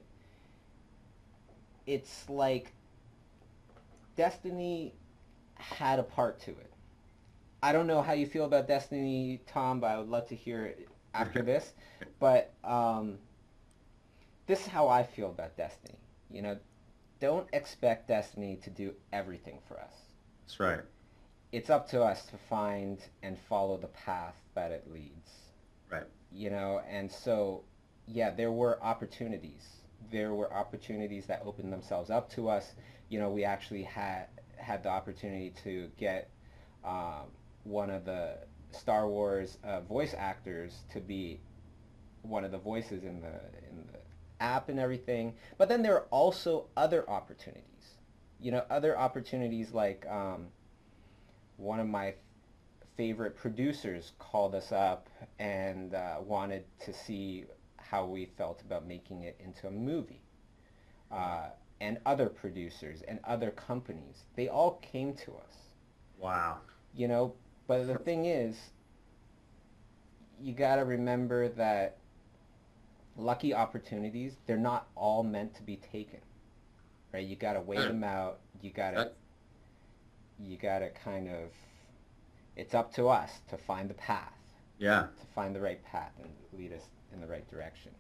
it's like Destiny had a part to it. I don't know how you feel about Destiny, Tom, but I would love to hear it after this. But this is how I feel about Destiny. You know, don't expect Destiny to do everything for us. That's right. It's up to us to find and follow the path that it leads. Right. You know, and so, yeah, there were opportunities. There were opportunities that opened themselves up to us. You know, we actually had the opportunity to get one of the Star Wars voice actors to be one of the voices in the app and everything. But then there are also other opportunities. You know, other opportunities like one of my favorite producers called us up and wanted to see how we felt about making it into a movie. And other producers and other companies, they all came to us. Wow. You know, but the thing is, you got to remember that lucky opportunities, they're not all meant to be taken. Right? You got to weigh them out. You got to kind of, it's up to us to find the path. Yeah. To find the right path and lead us in the right direction.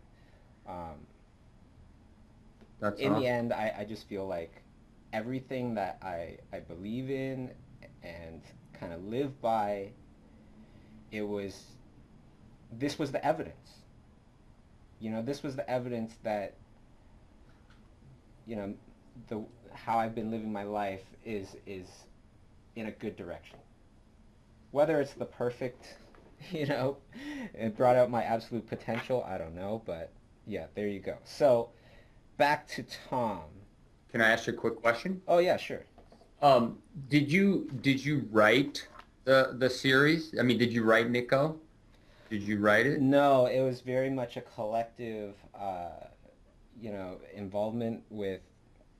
That's in awesome. the end, I just feel like everything that I believe in and kind of live by, this was the evidence. You know, this was the evidence that, you know, how I've been living my life is in a good direction. Whether it's the perfect, you know, it brought out my absolute potential, I don't know, but yeah, there you go. So, back to Tom. Can I ask you a quick question? Oh yeah, sure. Did you write the series? I mean, did you write Nico? Did you write it? No, it was very much a collective, you know, involvement with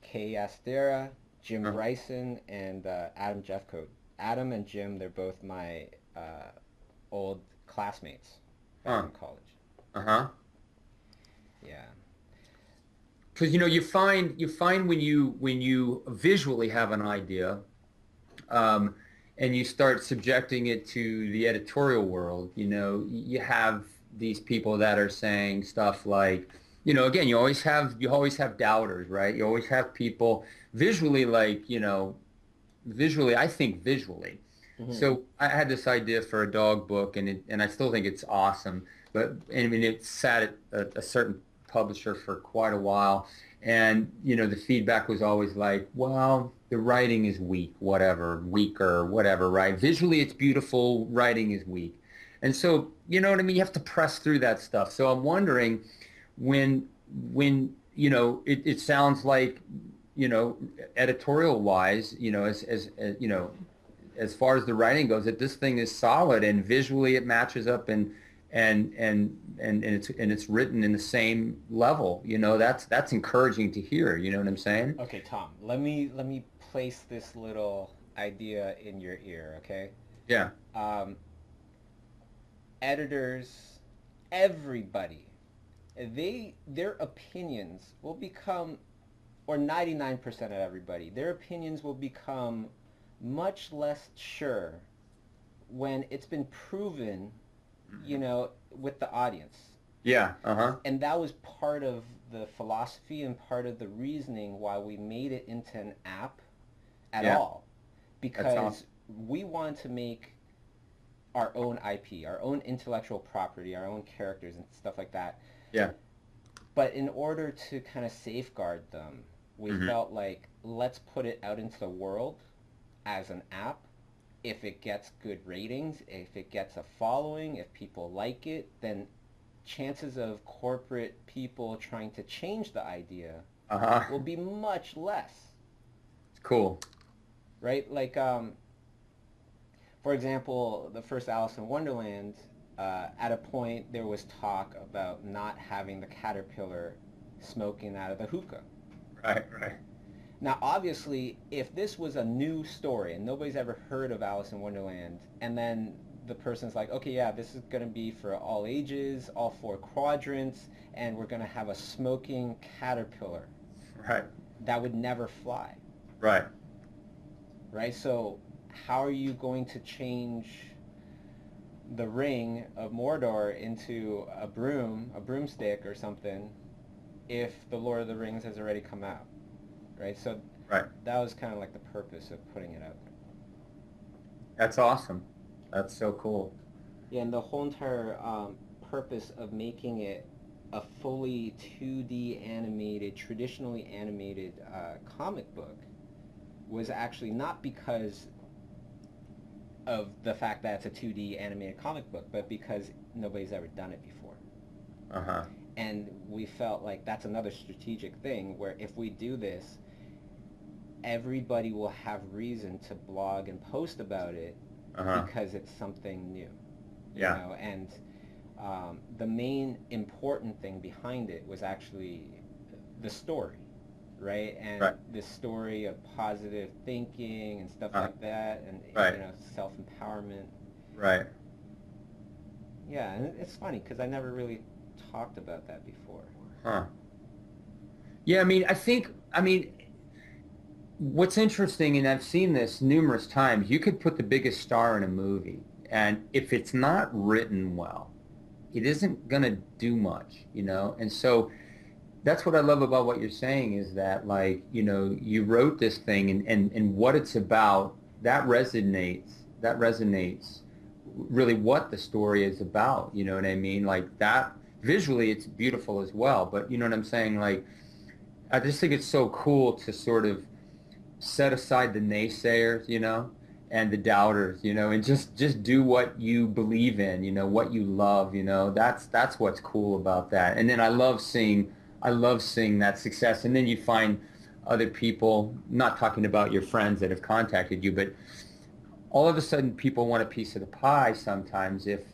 Kay Astera, Jim Bryson, and Adam Jeffcoat. Adam and Jim, they're both my old classmates back in college. Uh-huh. Yeah. Because you find when you visually have an idea, and you start subjecting it to the editorial world, you have these people that are saying stuff like, again, you always have doubters, right? You always have people visually, I think visually. Mm-hmm. So I had this idea for a dog book, and I still think it's awesome. But I mean, it sat at a certain publisher for quite a while, and the feedback was always like, well, the writing is weaker, whatever, right? Visually it's beautiful, writing is weak. And so, you know what I mean, you have to press through that stuff. So I'm wondering when it sounds like, editorial wise, as far as the writing goes, that this thing is solid and visually it matches up and it's written in the same level. That's encouraging to hear. You know what I'm saying? Okay, Tom. Let me place this little idea in your ear. Okay. Yeah. Editors, everybody, their opinions will become, or 99% of everybody, their opinions will become much less sure when it's been proven, with the audience. Yeah, uh-huh. And that was part of the philosophy and part of the reasoning why we made it into an app at all. Because we want to make our own IP, our own intellectual property, our own characters and stuff like that. Yeah. But in order to kind of safeguard them, we felt like, let's put it out into the world as an app. If it gets good ratings, if it gets a following, if people like it, then chances of corporate people trying to change the idea will be much less. Cool. Right? Like, for example, the first Alice in Wonderland, at a point there was talk about not having the caterpillar smoking out of the hookah. Right. Now, obviously, if this was a new story and nobody's ever heard of Alice in Wonderland, and then the person's like, okay, yeah, this is going to be for all ages, all 4 quadrants, and we're going to have a smoking caterpillar. Right. That would never fly. Right. Right? So how are you going to change the ring of Mordor into a broomstick or something, if the Lord of the Rings has already come out? Right, so that was kind of like the purpose of putting it out. That's awesome. That's so cool. Yeah, and the whole entire purpose of making it a fully 2D animated, traditionally animated comic book was actually not because of the fact that it's a 2D animated comic book, but because nobody's ever done it before. Uh-huh. And we felt like that's another strategic thing where if we do this, everybody will have reason to blog and post about it because it's something new. You know? And the main important thing behind it was actually the story, right? And Right. this story of positive thinking and stuff Uh, like that, and right. you know, self-empowerment. Right. Yeah, and it's funny because I never really talked about that before. Huh. Yeah, I mean, what's interesting, and I've seen this numerous times, you could put the biggest star in a movie, and if it's not written well, it isn't going to do much, you know? And so that's what I love about what you're saying is that, like, you know, you wrote this thing and what it's about, that resonates really what the story is about, you know what I mean? Like that, visually it's beautiful as well, but you know what I'm saying? Like, I just think it's so cool to sort of set aside the naysayers, you know, and the doubters, you know, and just do what you believe in, you know, what you love, you know. That's what's cool about that. And then I love seeing that success. And then you find other people, not talking about your friends that have contacted you, but all of a sudden people want a piece of the pie sometimes if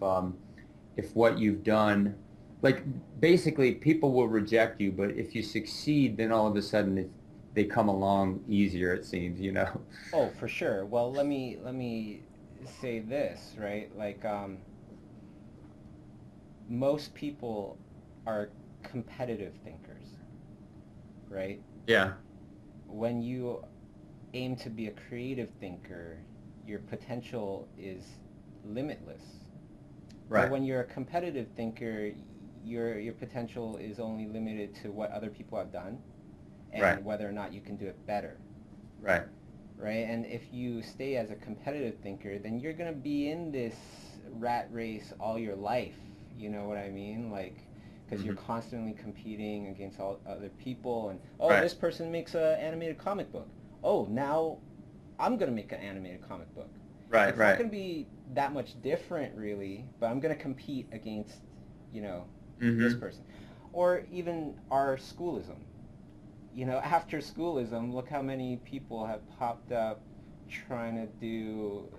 what you've done, like basically people will reject you, but if you succeed, then all of a sudden they come along easier, it seems, you know. Oh, for sure. Well, let me say this, right? Like, most people are competitive thinkers, right? Yeah. When you aim to be a creative thinker, your potential is limitless. But Right. when you're a competitive thinker, your potential is only limited to what other people have done and Right. whether or not you can do it better. Right. Right? And if you stay as a competitive thinker, then you're going to be in this rat race all your life. You know what I mean? Like, because you're Hmm. constantly competing against all other people, and oh, Right. this person makes an animated comic book. Oh, now I'm going to make an animated comic book. Right. It's not Right. going to be that much different, really, but I'm going to compete against, you know, this Hmm. person. Or even our schoolism. You know, after schoolism, look how many people have popped up trying to do,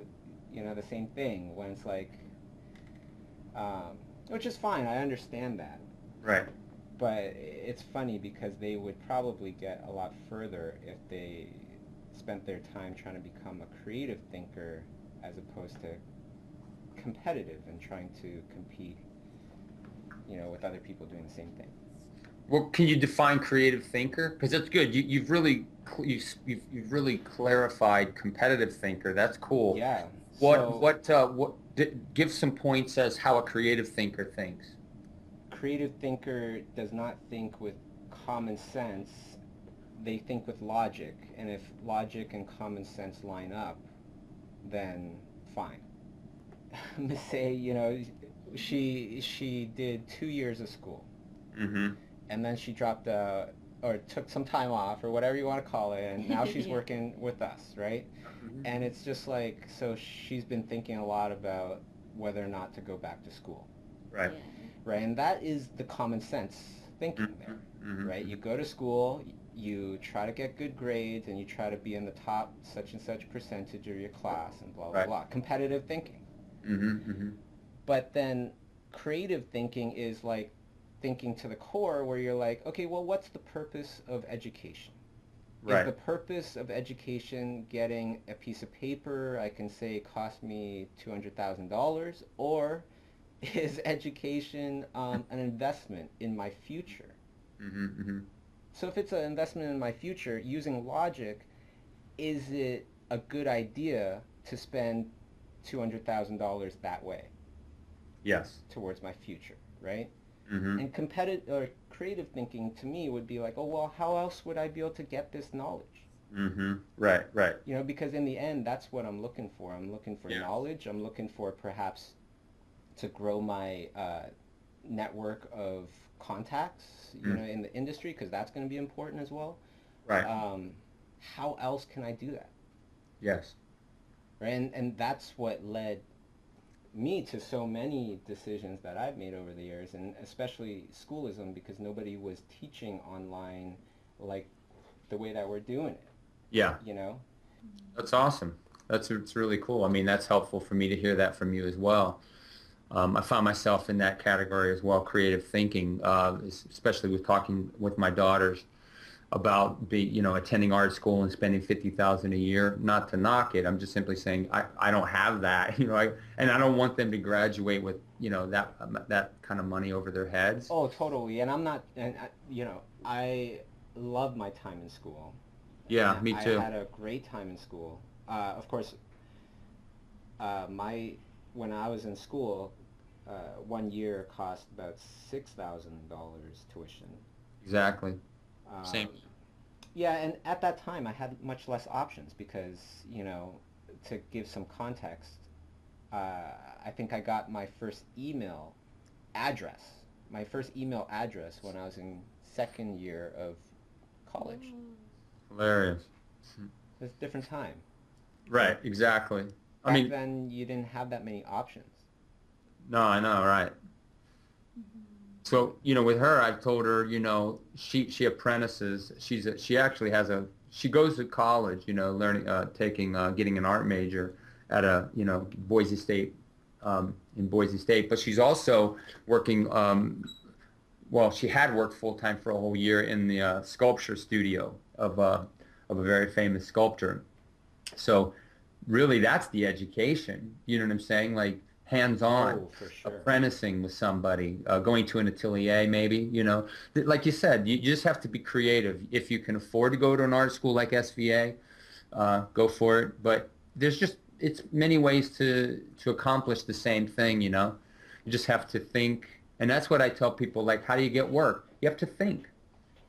you know, the same thing when it's like, which is fine. I understand that, Right. but it's funny because they would probably get a lot further if they spent their time trying to become a creative thinker as opposed to competitive and trying to compete, you know, with other people doing the same thing. Well, can you define creative thinker? Because that's good. You've really you've really clarified competitive thinker. That's cool. Yeah. So What give some points as how a creative thinker thinks. creative thinker does not think with common sense. They think with logic, and if logic and common sense line up, then fine. Say, you know, she did 2 years of school, Mm-hmm. and then she dropped or took some time off or whatever you want to call it, and now she's Yeah. working with us, right? And it's just like, so she's been thinking a lot about whether or not to go back to school, Right. Yeah. right? And that is the common sense thinking Mm-hmm. there, Mm-hmm. right? You go to school, you try to get good grades, and you try to be in the top such and such percentage of your class, and blah blah Right. blah. Competitive thinking. Mm-hmm. Mm-hmm. But then creative thinking is like thinking to the core, where you're like, okay, well, what's the purpose of education? Is Right. the purpose of education getting a piece of paper I can say cost me $200,000, or is education an investment in my future? Mm-hmm. Mm-hmm. So if it's an investment in my future, using logic, is it a good idea to spend $200,000 that way Yes. towards my future, right? Mm-hmm. And competitive or creative thinking to me would be like, oh well, how else would I be able to get this knowledge? Mm-hmm. Right. Right. You know, because in the end, that's what I'm looking for. I'm looking for Yeah. knowledge. I'm looking for perhaps to grow my network of contacts, you know, in the industry, because that's going to be important as well. Right. How else can I do that? Yes. Right? And that's what led me to so many decisions that I've made over the years, and especially schoolism, because nobody was teaching online like the way that we're doing it, Yeah. you know? That's awesome. It's really cool. I mean, that's helpful for me to hear that from you as well. I found myself in that category as well, creative thinking, especially with talking with my daughters about attending art school and spending 50,000 a year. Not to knock it, I'm just simply saying I don't have that, and I don't want them to graduate with that kind of money over their heads. Oh, totally. And I'm not, and I love my time in school. Yeah, And me too. I had a great time in school. Of course, when I was in school, 1 year cost about $6,000 tuition. Exactly. Same. Yeah, and at that time I had much less options because, to give some context, I think I got my first email address when I was in second year of college. Hilarious. It was a different time. Right, exactly. Back then you didn't have that many options. No, I know, right. So, with her, I've told her, she apprentices. She goes to college, learning, getting an art major at Boise State, in Boise State. But she's also working, she had worked full time for a whole year in the sculpture studio of a very famous sculptor. So, really, that's the education. You know what I'm saying? Like, hands-on, Oh, for sure. apprenticing with somebody, going to an atelier maybe, Like you said, you just have to be creative. If you can afford to go to an art school like SVA, go for it. But it's many ways to accomplish the same thing, You just have to think. And that's what I tell people, like, how do you get work? You have to think,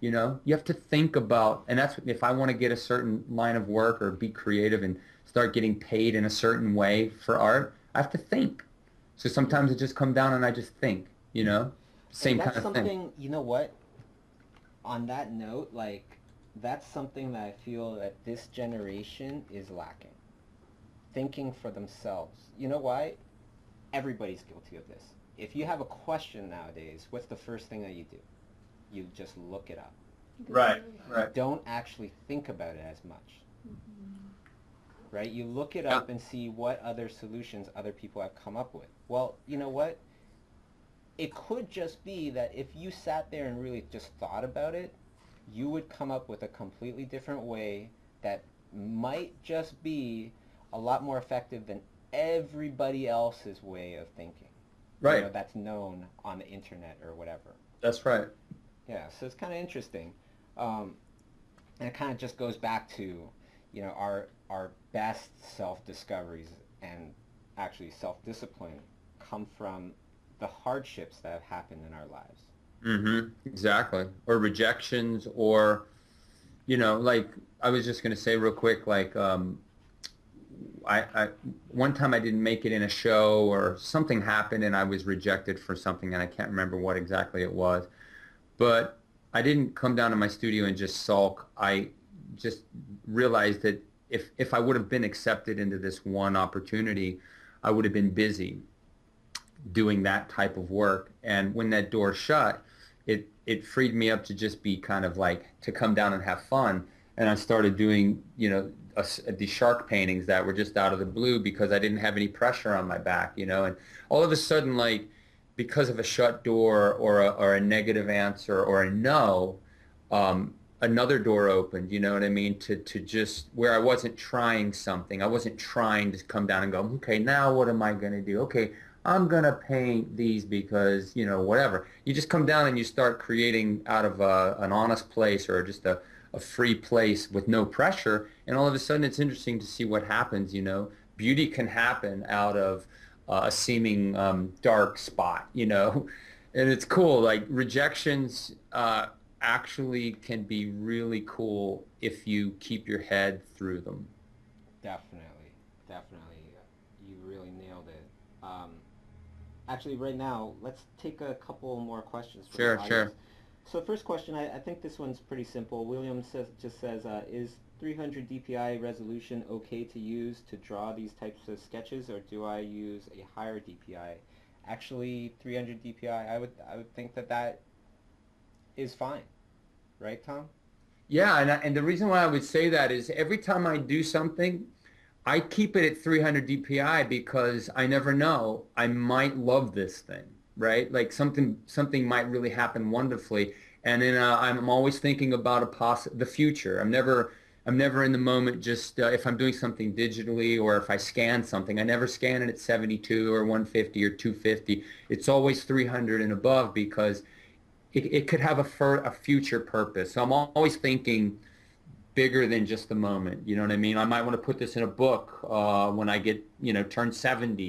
You have to think about, and that's if I want to get a certain line of work or be creative and start getting paid in a certain way for art, I have to think. So sometimes it just comes down and I just think, same kind of thing. You know what? On that note, like, that's something that I feel that this generation is lacking. Thinking for themselves. You know why? Everybody's guilty of this. If you have a question nowadays, what's the first thing that you do? You just look it up. Right. Don't actually think about it as much. Right? You look it up and see what other solutions other people have come up with. Well, you know what? It could just be that if you sat there and really just thought about it, you would come up with a completely different way that might just be a lot more effective than everybody else's way of thinking. Right. That's known on the internet or whatever. That's right. Yeah, so it's kind of interesting. And it kind of just goes back to, our best self-discoveries and actually self-discipline come from the hardships that have happened in our lives. Mm-hmm. Exactly. Or rejections, or, like I was just going to say real quick, like, I one time I didn't make it in a show or something happened and I was rejected for something and I can't remember what exactly it was. But I didn't come down to my studio and just sulk. I just realized that if I would have been accepted into this one opportunity, I would have been busy doing that type of work. And when that door shut, it freed me up to just be kind of like, to come down and have fun. And I started doing, these shark paintings that were just out of the blue because I didn't have any pressure on my back, and all of a sudden, like, because of a shut door or a negative answer or a no, another door opened, you know what I mean, to just where I wasn't trying something. I wasn't trying to come down and go, okay, now what am I going to do? Okay, I'm going to paint these because, whatever. You just come down and you start creating out of an honest place or just a free place with no pressure, and all of a sudden it's interesting to see what happens, Beauty can happen out of a seeming dark spot, and it's cool. Like, rejections actually can be really cool if you keep your head through them. Definitely. You really nailed it. Actually, right now, let's take a couple more questions from the audience. Sure. So first question, I think this one's pretty simple. William says, is 300 DPI resolution okay to use to draw these types of sketches, or do I use a higher DPI? Actually, 300 DPI, I would think that is fine. Right, Tom? Yeah, and the reason why I would say that is every time I do something, I keep it at 300 DPI because I never know. I might love this thing, right? Like something might really happen wonderfully, and then I'm always thinking about the future. I'm never in the moment. Just if I'm doing something digitally or if I scan something, I never scan it at 72 or 150 or 250. It's always 300 and above because it could have a future purpose. So I'm always thinking bigger than just the moment. You know what I mean? I might want to put this in a book when I get, turn 70.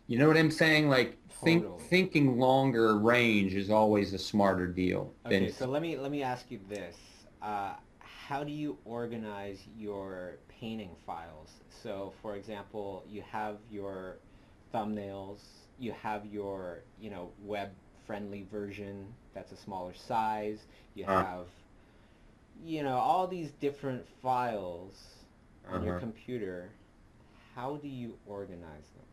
You know what I'm saying? Like Totally. thinking longer range is always a smarter deal. Okay, so let me ask you this. How do you organize your painting files? So, for example, you have your thumbnails, you have your, web-friendly version that's a smaller size, you have, all these different files on your computer. How do you organize them?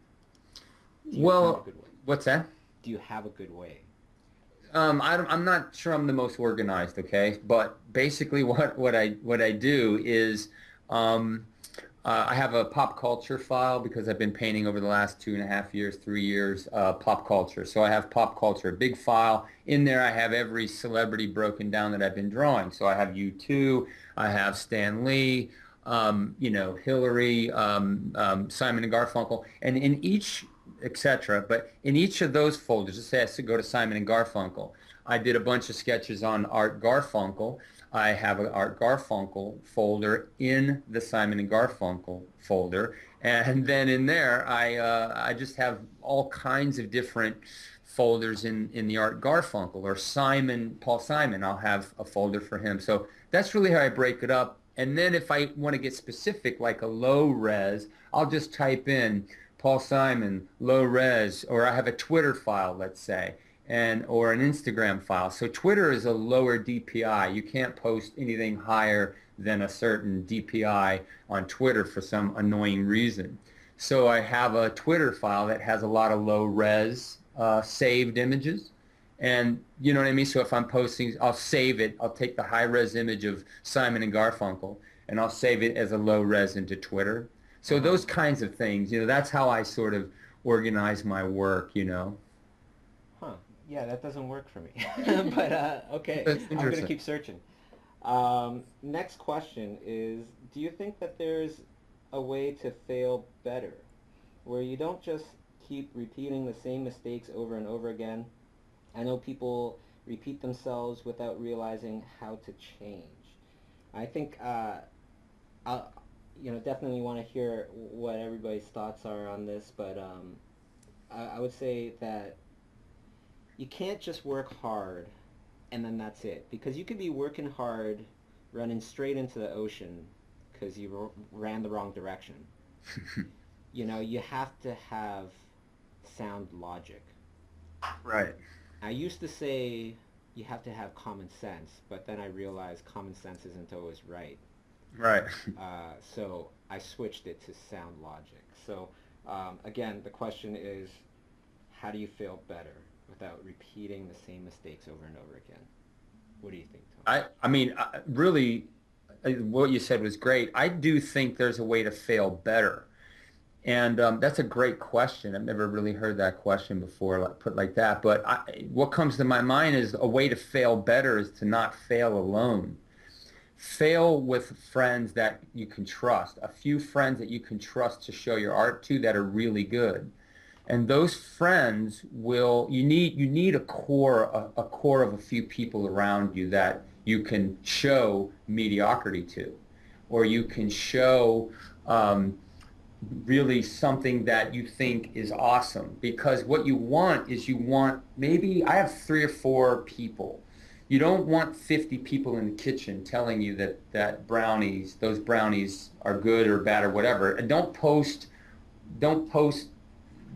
Do you have a good way? What's that? Do you have a good way? I'm not sure I'm the most organized, okay? But basically what I do is I have a pop culture file because I've been painting over the last 2.5 years, 3 years, pop culture. So I have pop culture, a big file. In there I have every celebrity broken down that I've been drawing. So I have U2, I have Stanley, Hillary, Simon and Garfunkel, and in each etc. But in each of those folders, let's say I go to Simon and Garfunkel, I did a bunch of sketches on Art Garfunkel. I have an Art Garfunkel folder in the Simon and Garfunkel folder, and then in there I just have all kinds of different folders in the Art Garfunkel or Paul Simon. I'll have a folder for him. So that's really how I break it up. And then if I want to get specific, like a low res, I'll just type in Paul Simon, low res, or I have a Twitter file, let's say, or an Instagram file. So Twitter is a lower DPI. You can't post anything higher than a certain DPI on Twitter for some annoying reason. So I have a Twitter file that has a lot of low res saved images. And you know what I mean? So if I'm posting, I'll save it. I'll take the high res image of Simon and Garfunkel and I'll save it as a low res into Twitter. So those kinds of things, that's how I sort of organize my work, Huh. Yeah, that doesn't work for me. But, okay, I'm going to keep searching. Next question is, do you think that there's a way to fail better, where you don't just keep repeating the same mistakes over and over again? I know people repeat themselves without realizing how to change. I think I'll definitely want to hear what everybody's thoughts are on this, but I would say that you can't just work hard and then that's it, because you could be working hard, running straight into the ocean because you ran the wrong direction. You have to have sound logic. Right. I used to say you have to have common sense, but then I realized common sense isn't always right. Right. So I switched it to sound logic. So again, the question is, how do you fail better without repeating the same mistakes over and over again? What do you think, Tom? I mean, really, what you said was great. I do think there's a way to fail better. And that's a great question. I've never really heard that question before, put like that. But what comes to my mind is a way to fail better is to not fail alone. Fail with friends that you can trust, a few friends that you can trust to show your art to that are really good. And those friends you need a core of a few people around you that you can show mediocrity to, or you can show really something that you think is awesome. Because what you want is maybe I have 3 or 4 people. You don't want 50 people in the kitchen telling you that those brownies are good or bad or whatever. And don't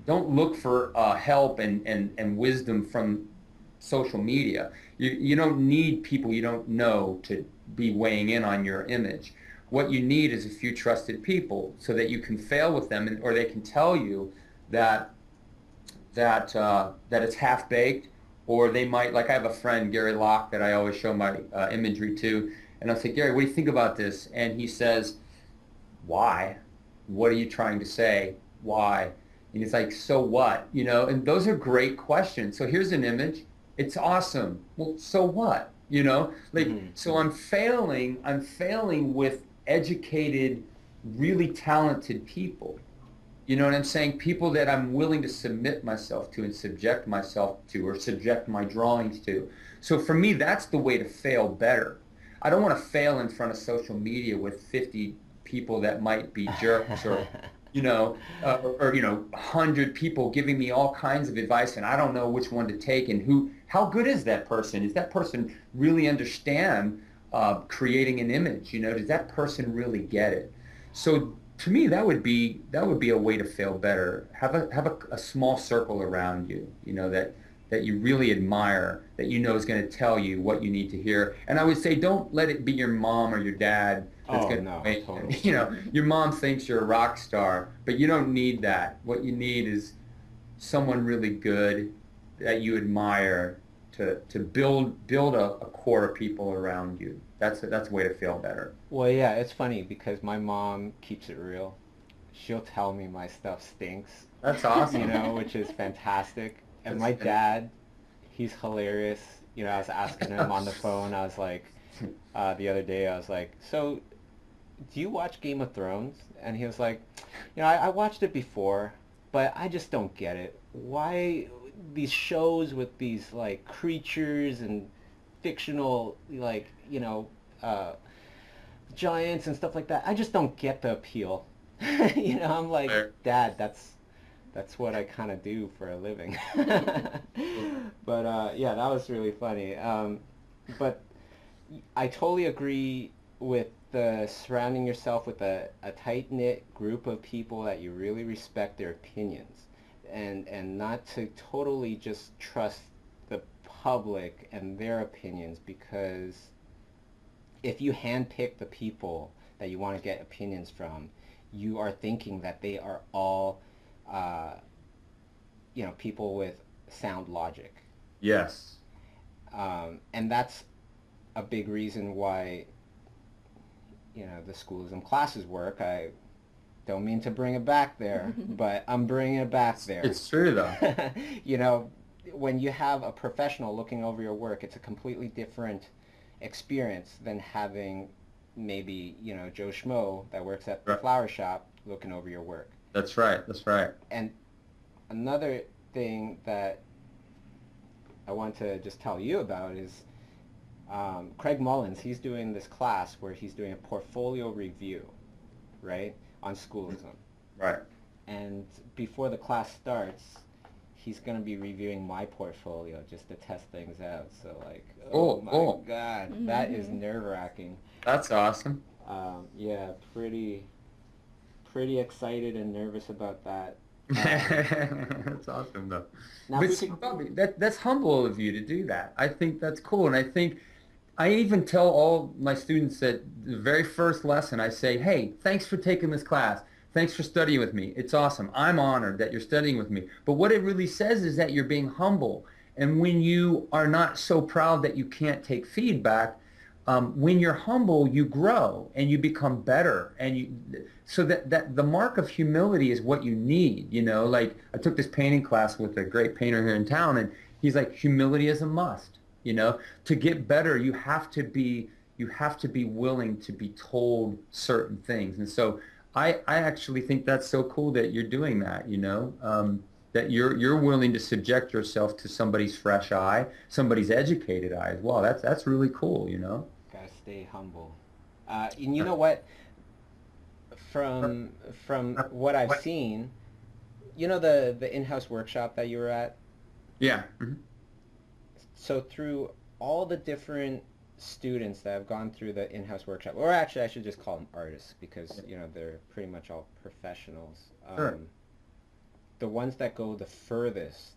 look for help and wisdom from social media. You don't need people you don't know to be weighing in on your image. What you need is a few trusted people so that you can fail with them, or they can tell you that it's half-baked, or they might, like I have a friend, Gary Locke, that I always show my imagery to, and I'll say, Gary, what do you think about this? And he says, why? What are you trying to say? Why? And he's like, so what? You know, and those are great questions. So here's an image. It's awesome. Well, so what? You know, like, so I'm failing with educated, really talented people. You know what I'm saying? People that I'm willing to submit myself to and subject myself to or subject my drawings to. So for me, that's the way to fail better. I don't want to fail in front of social media with 50 people that might be jerks or, you know, 100 people giving me all kinds of advice and I don't know which one to take and how good is that person? Does that person really understand creating an image? You know, does that person really get it? So to me, that would be a way to fail better. Have a small circle around you, you know, that you really admire, that you know is going to tell you what you need to hear. And I would say, don't let it be your mom or your dad that's going to make, totally. You know, your mom thinks you're a rock star, but you don't need that. What you need is someone really good that you admire to build a core of people around you. That's a way to fail better. Well, yeah, it's funny because my mom keeps it real. She'll tell me my stuff stinks. That's awesome. You know, which is fantastic. And my dad, he's hilarious. You know, I was asking him on the phone. I was like, the other day, I was like, so, do you watch Game of Thrones? And he was like, you know, I watched it before, but I just don't get it. Why these shows with these, like, creatures and fictional, like, you know, giants and stuff like that? I just don't get the appeal. You know, I'm like, Dad, that's what I kind of do for a living. But yeah, that was really funny. But I totally agree with the surrounding yourself with a tight-knit group of people that you really respect their opinions and not to totally just trust the public and their opinions, because if you handpick the people that you want to get opinions from, you are thinking that they are all you know, people with sound logic. Yes. And that's a big reason why, you know, the schoolism classes work. I don't mean to bring it back there, but I'm bringing it back there. It's true, though. You know, when you have a professional looking over your work, it's a completely different experience than having maybe, you know, Joe Schmo that works at the flower shop looking over your work. That's right. That's right. And another thing that I want to just tell you about is Craig Mullins. He's doing this class where he's doing a portfolio review, right, on schoolism. Right. And before the class starts, he's going to be reviewing my portfolio just to test things out. So, like, oh my God, that is nerve-wracking. That's awesome. Yeah, pretty excited and nervous about that. That's awesome, though. Now, but see, Bobby, that's humble of you to do that. I think that's cool, and I think I even tell all my students that the very first lesson I say, hey, thanks for taking this class. Thanks for studying with me. It's awesome. I'm honored that you're studying with me. But what it really says is that you're being humble. And when you are not so proud that you can't take feedback, when you're humble, you grow and you become better. And so that the mark of humility is what you need. You know, like I took this painting class with a great painter here in town, and he's like, humility is a must. You know, to get better, you have to be willing to be told certain things. And so I actually think that's so cool that you're doing that. You know, that you're willing to subject yourself to somebody's fresh eye, somebody's educated eye as well. That's really cool. You know. Gotta stay humble. And you know what? From what I've seen, you know the in-house workshop that you were at? Yeah. Mm-hmm. So through all the different students that have gone through the in-house workshop, or actually I should just call them artists because, you know, they're pretty much all professionals. Sure. The ones that go the furthest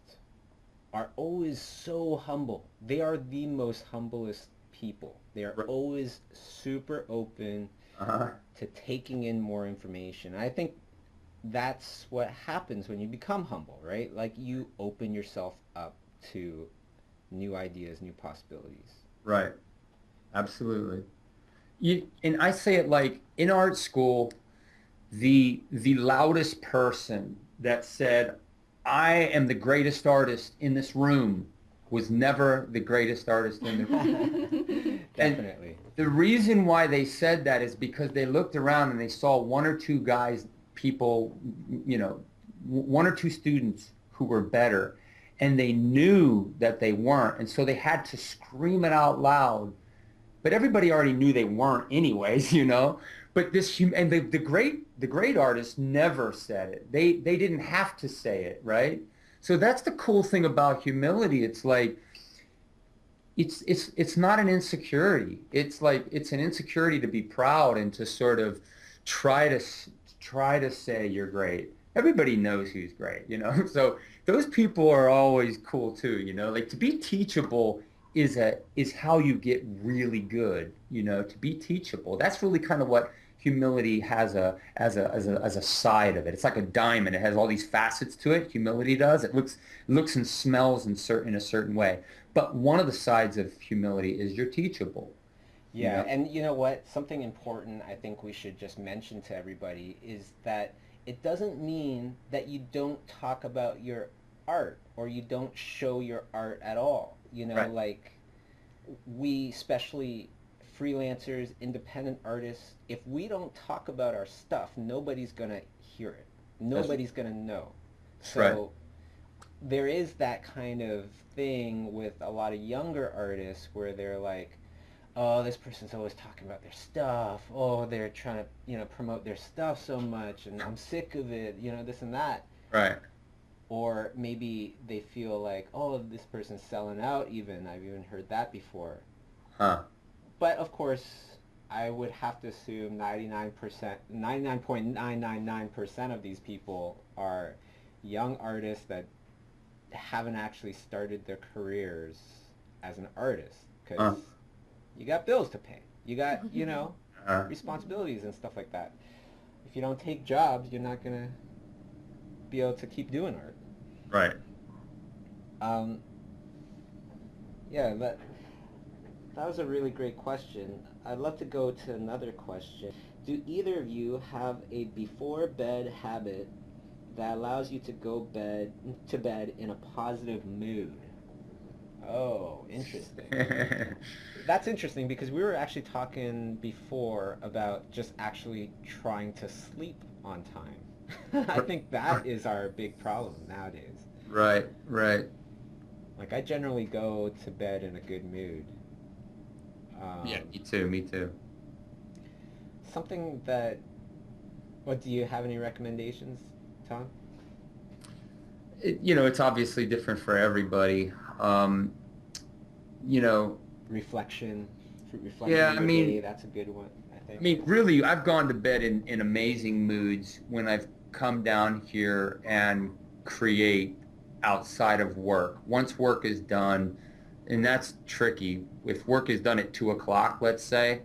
are always so humble. They are the most humblest people. They are always super open to taking in more information. And I think that's what happens when you become humble, right? Like you open yourself up to new ideas, new possibilities. Right. Absolutely. And I say it like in art school, the loudest person that said, I am the greatest artist in this room, was never the greatest artist in the room. Definitely. And the reason why they said that is because they looked around and they saw one or two guys, people, you know, one or two students who were better, and they knew that they weren't, and so they had to scream it out loud. But everybody already knew they weren't anyways, you know. But the great artists never said it. They didn't have to say it, right? So that's the cool thing about humility. It's like it's not an insecurity. It's like it's an insecurity to be proud and to sort of try to say you're great. Everybody knows who's great, you know. So those people are always cool too, you know. Like to be teachable is how you get really good, you know. To be teachable, that's really kind of what humility has as a side of it. It's like a diamond. It has all these facets to it. Humility does. It looks and smells in a certain way. But one of the sides of humility is you're teachable. Yeah, You know? and you know what? Something important I think we should just mention to everybody is that it doesn't mean that you don't talk about your art or you don't show your art at all. You know, Right. like we, especially freelancers, independent artists, if we don't talk about our stuff, nobody's going to hear it. Nobody's going to know. So right. there is that kind of thing with a lot of younger artists where they're like, oh, this person's always talking about their stuff. Oh, they're trying to, you know, promote their stuff so much, and I'm sick of it, you know, this and that. Right. Or maybe they feel like, oh, this person's selling out even. I've even heard that before. Huh. But of course, I would have to assume 99.999% of these people are young artists that haven't actually started their careers as an artist. Because you got bills to pay. You got, you know, responsibilities and stuff like that. If you don't take jobs, you're not going to be able to keep doing art. Right. Yeah, that was a really great question. I'd love to go to another question. Do either of you have a before bed habit that allows you to go to bed in a positive mood? Oh, interesting. That's interesting because we were actually talking before about just actually trying to sleep on time. I think that is our big problem nowadays. Right. Right. Like I generally go to bed in a good mood. Yeah. Me too. Me too. Something that, what, do you have any recommendations, Tom? You know, it's obviously different for everybody. You know, Reflection Yeah, on I the mean- day, that's a good one, I think. I mean, really, I've gone to bed in amazing moods when I've come down here and create outside of work. Once work is done, and that's tricky. If work is done at 2 o'clock, let's say,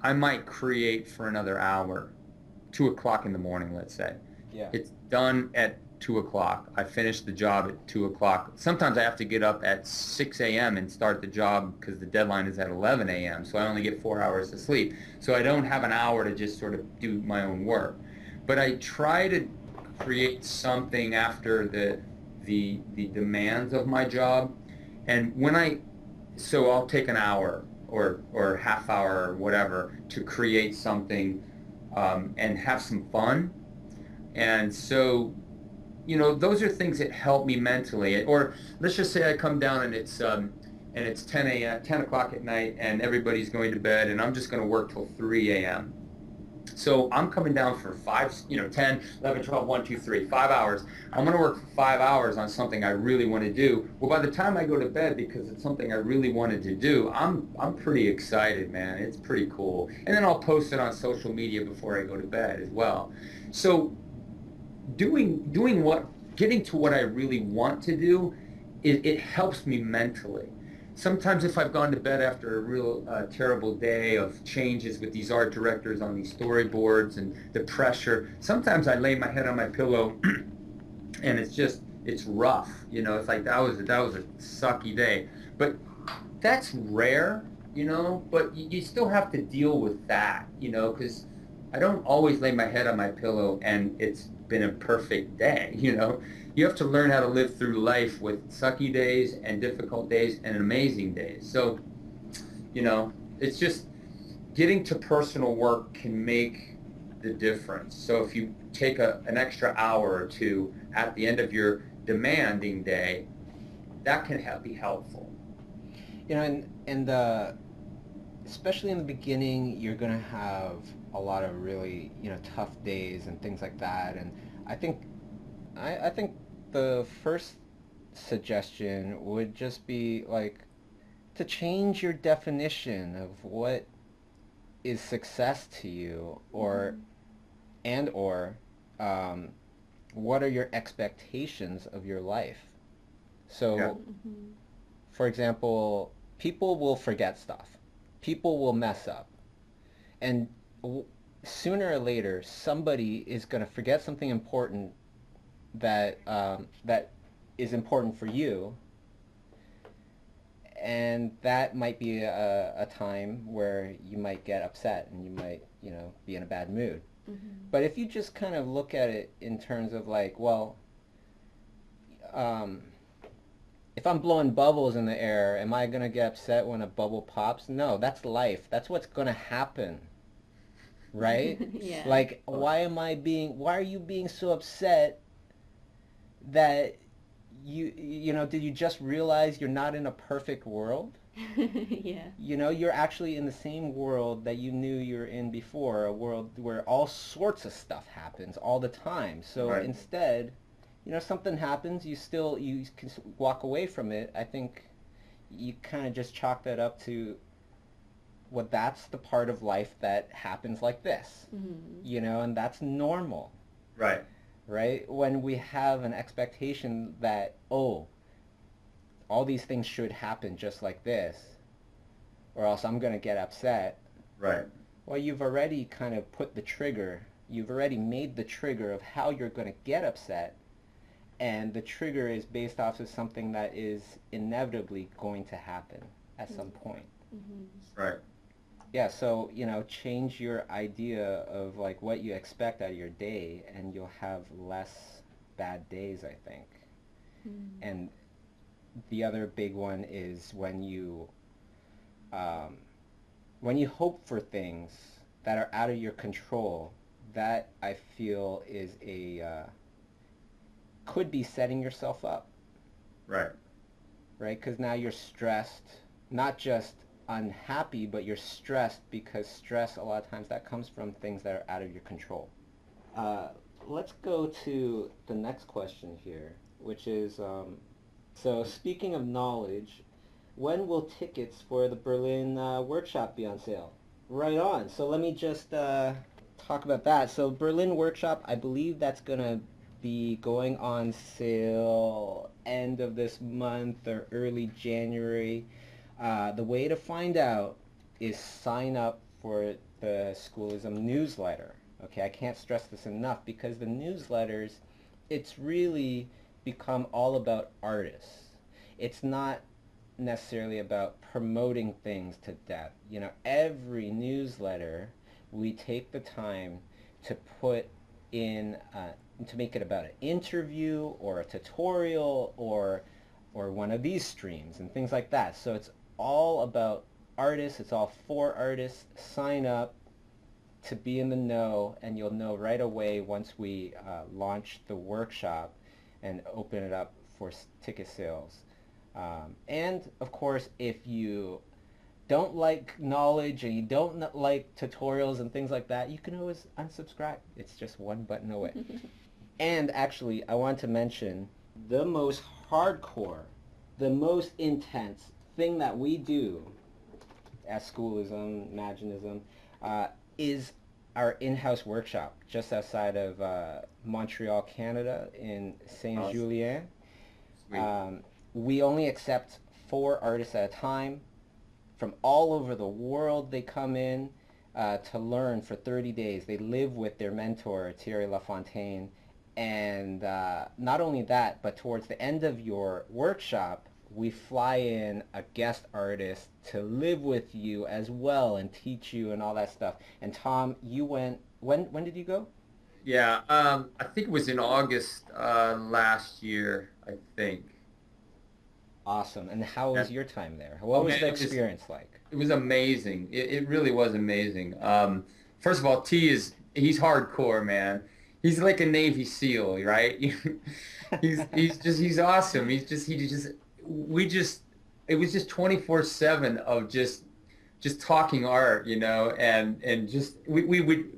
I might create for another hour. 2 o'clock in the morning, let's say. Yeah. It's done at 2 o'clock. I finish the job at 2 o'clock. Sometimes I have to get up at 6 a.m. and start the job because the deadline is at 11 a.m. So I only get 4 hours of sleep. So I don't have an hour to just sort of do my own work. But I try to create something after the demands of my job. And so I'll take an hour or half hour or whatever to create something and have some fun. And so, you know, those are things that help me mentally. Or let's just say I come down and it's 10 o'clock at night and everybody's going to bed and I'm just going to work till 3 a.m. So I'm coming down for 10, 11, 12, 1, 2, 3, 5 hours. I'm going to work for 5 hours on something I really want to do. Well, by the time I go to bed, because it's something I really wanted to do, I'm pretty excited, man. It's pretty cool. And then I'll post it on social media before I go to bed as well. So getting to what I really want to do, it helps me mentally. Sometimes if I've gone to bed after a real terrible day of changes with these art directors on these storyboards and the pressure, sometimes I lay my head on my pillow and it's rough. You know, it's like that was a sucky day. But that's rare, you know, but you still have to deal with that, you know, because I don't always lay my head on my pillow and it's been a perfect day, you know. You have to learn how to live through life with sucky days and difficult days and amazing days. So, you know, it's just getting to personal work can make the difference. So if you take an extra hour or two at the end of your demanding day, that can be helpful. You know, and especially in the beginning, you're gonna have a lot of really, you know, tough days and things like that. And I think I think the first suggestion would just be like to change your definition of what is success to you, or Mhm. and or um, what are your expectations of your life. Yeah. So, Mhm. for example, people will forget stuff. People will mess up. And w- sooner or later, somebody is going to forget something important that is important for you, and that might be a time where you might get upset and you might, you know, be in a bad mood. Mhm. But if you just kind of look at it in terms of like, well, um, if I'm blowing bubbles in the air, am I going to get upset when a bubble pops? No, that's life. That's what's going to happen, right? Yeah. Like, why are you being so upset that you know, did you just realize you're not in a perfect world? Yeah. You know, you're actually in the same world that you knew you were in before, a world where all sorts of stuff happens all the time. So Right. instead, you know, something happens, you can walk away from it. I think you kind of just chalk that up to, well, that's the part of life that happens like this, Mhm. you know, and that's normal, Right. right? When we have an expectation that, oh, all these things should happen just like this, or else I'm going to get upset. Right. Well, you've already kind of put the trigger, you've already made the trigger of how you're going to get upset, and the trigger is based off of something that is inevitably going to happen at some point. Mhm. Right. Yeah, so, you know, change your idea of like what you expect out of your day, and you'll have less bad days, I think. Mhm. And the other big one is um, when you hope for things that are out of your control. That I feel is a could be setting yourself up, Right. right? Because now you're stressed, not just unhappy, but you're stressed because stress, a lot of times, that comes from things that are out of your control. Uh, let's go to the next question here, which is, so speaking of knowledge, when will tickets for the Berlin workshop be on sale? Right on. So let me just talk about that. So Berlin workshop, I believe that's going to be going on sale end of this month or early January. The way to find out is sign up for the Schoolism newsletter. Okay, I can't stress this enough because the newsletters, it's really become all about artists. It's not necessarily about promoting things to death. You know, every newsletter we take the time to put in to make it about an interview or a tutorial or one of these streams and things like that. So it's all about artists. It's all for artists. Sign up to be in the know, and you'll know right away once we launch the workshop and open it up for ticket sales. And of course, if you don't like knowledge and you don't like tutorials and things like that, you can always unsubscribe. It's just one button away. And actually, I want to mention the most hardcore, the most intense thing that we do as Schoolism, Imaginism, is our in-house workshop just outside of Montreal, Canada, in Awesome. Saint-Julien. Sweet. We only accept 4 artists at a time from all over the world. They come in to learn for 30 days. They live with their mentor, Thierry Lafontaine. And not only that, but towards the end of your workshop, we fly in a guest artist to live with you as well and teach you and all that stuff. And Tom, you went when did you go? Yeah, I think it was in August last year, I think. Awesome. And how Yeah. was your time there? Oh What was man, the experience like? it was amazing. It really was amazing. First of all, he's hardcore, man. He's like a Navy SEAL, right? He's awesome. We just it was just 24/7 of just talking art, and just we would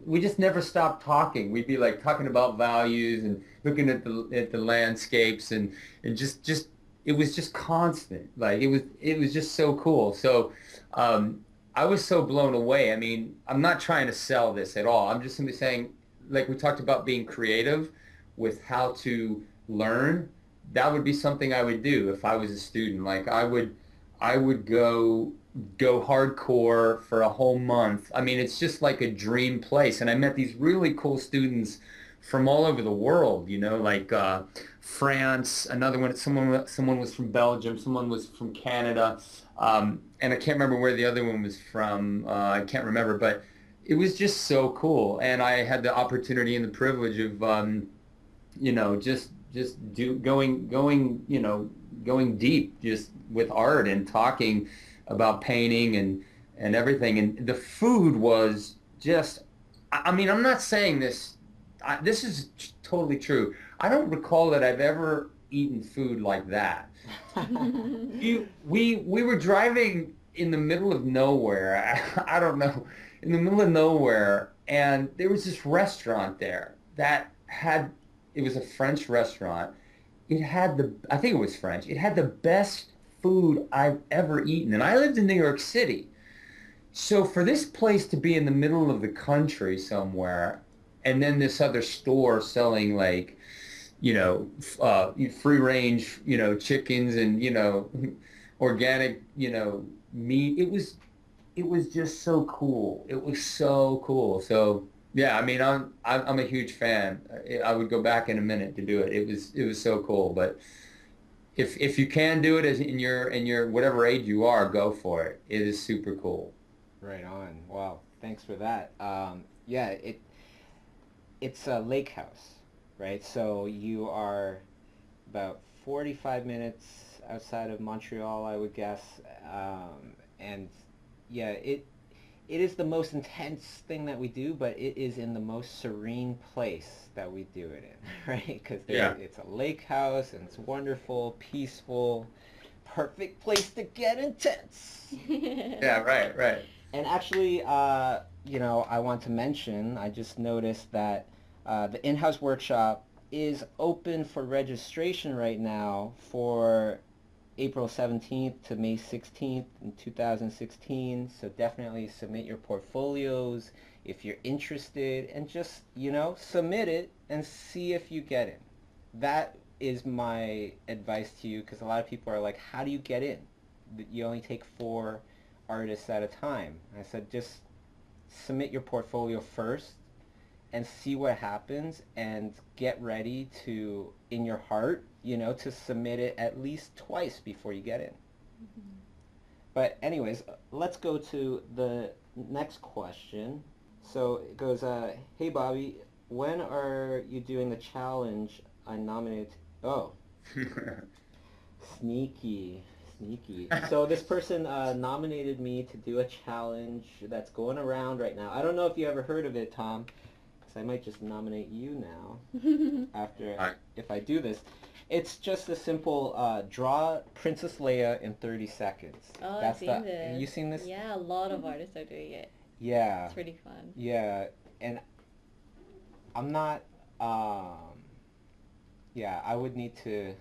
we just never stopped talking. We'd be like talking about values and looking at the landscapes and just it was just constant. Like it was just so cool. So I was so blown away. I mean, I'm not trying to sell this at all. I'm just simply saying, like we talked about being creative with how to learn. That would be something I would do if I was a student. Like I would go hardcore for a whole month. I mean, it's just like a dream place. And I met these really cool students from all over the world, like France, another one, someone was from Belgium, someone was from Canada, and I can't remember where the other one was from. I can't remember, but it was just so cool. And I had the opportunity and the privilege of, just going deep just with art and talking about painting and everything. And the food was just, I mean, I'm not saying this, this is totally true. I don't recall that I've ever eaten food like that. We were driving in the middle of nowhere. I don't know, in the middle of nowhere, and there was this restaurant there that had, it was a French restaurant. I think it was French. It had the best food I've ever eaten. And I lived in New York City. So for this place to be in the middle of the country somewhere, and then this other store selling like, free range, chickens and, organic, meat, it was just so cool. It was so cool. So yeah, I mean, I'm a huge fan. I would go back in a minute to do it. It was so cool. But if you can do it as in your whatever age you are, go for it. It is super cool. Right on. Wow. Thanks for that. Yeah, it's a lake house, right? So you are about 45 minutes outside of Montreal, I would guess. And yeah, it is the most intense thing that we do, but it is in the most serene place that we do it in, right? Because Yeah. it's a lake house and it's wonderful, peaceful, perfect place to get intense. Yeah, right. And actually, I want to mention, I just noticed that the in-house workshop is open for registration right now for April 17th to May 16th in 2016. So definitely submit your portfolios if you're interested, and just, submit it and see if you get in. That is my advice to you, because a lot of people are like, how do you get in? You only take 4 artists at a time. I said, just submit your portfolio first and see what happens, and get ready to, in your heart, to submit it at least twice before you get in. Mm-hmm. But anyways, let's go to the next question. So it goes, hey Bobby, when are you doing the challenge I nominated? Oh, sneaky. So this person nominated me to do a challenge that's going around right now. I don't know if you ever heard of it, Tom, because I might just nominate you now after if I do this. It's just a simple draw Princess Leia in 30 seconds. Oh, That's I've seen this. Have you seen this? Yeah, a lot of artists are doing it. Yeah. It's pretty fun. Yeah, and I'm not. Yeah, I would need to.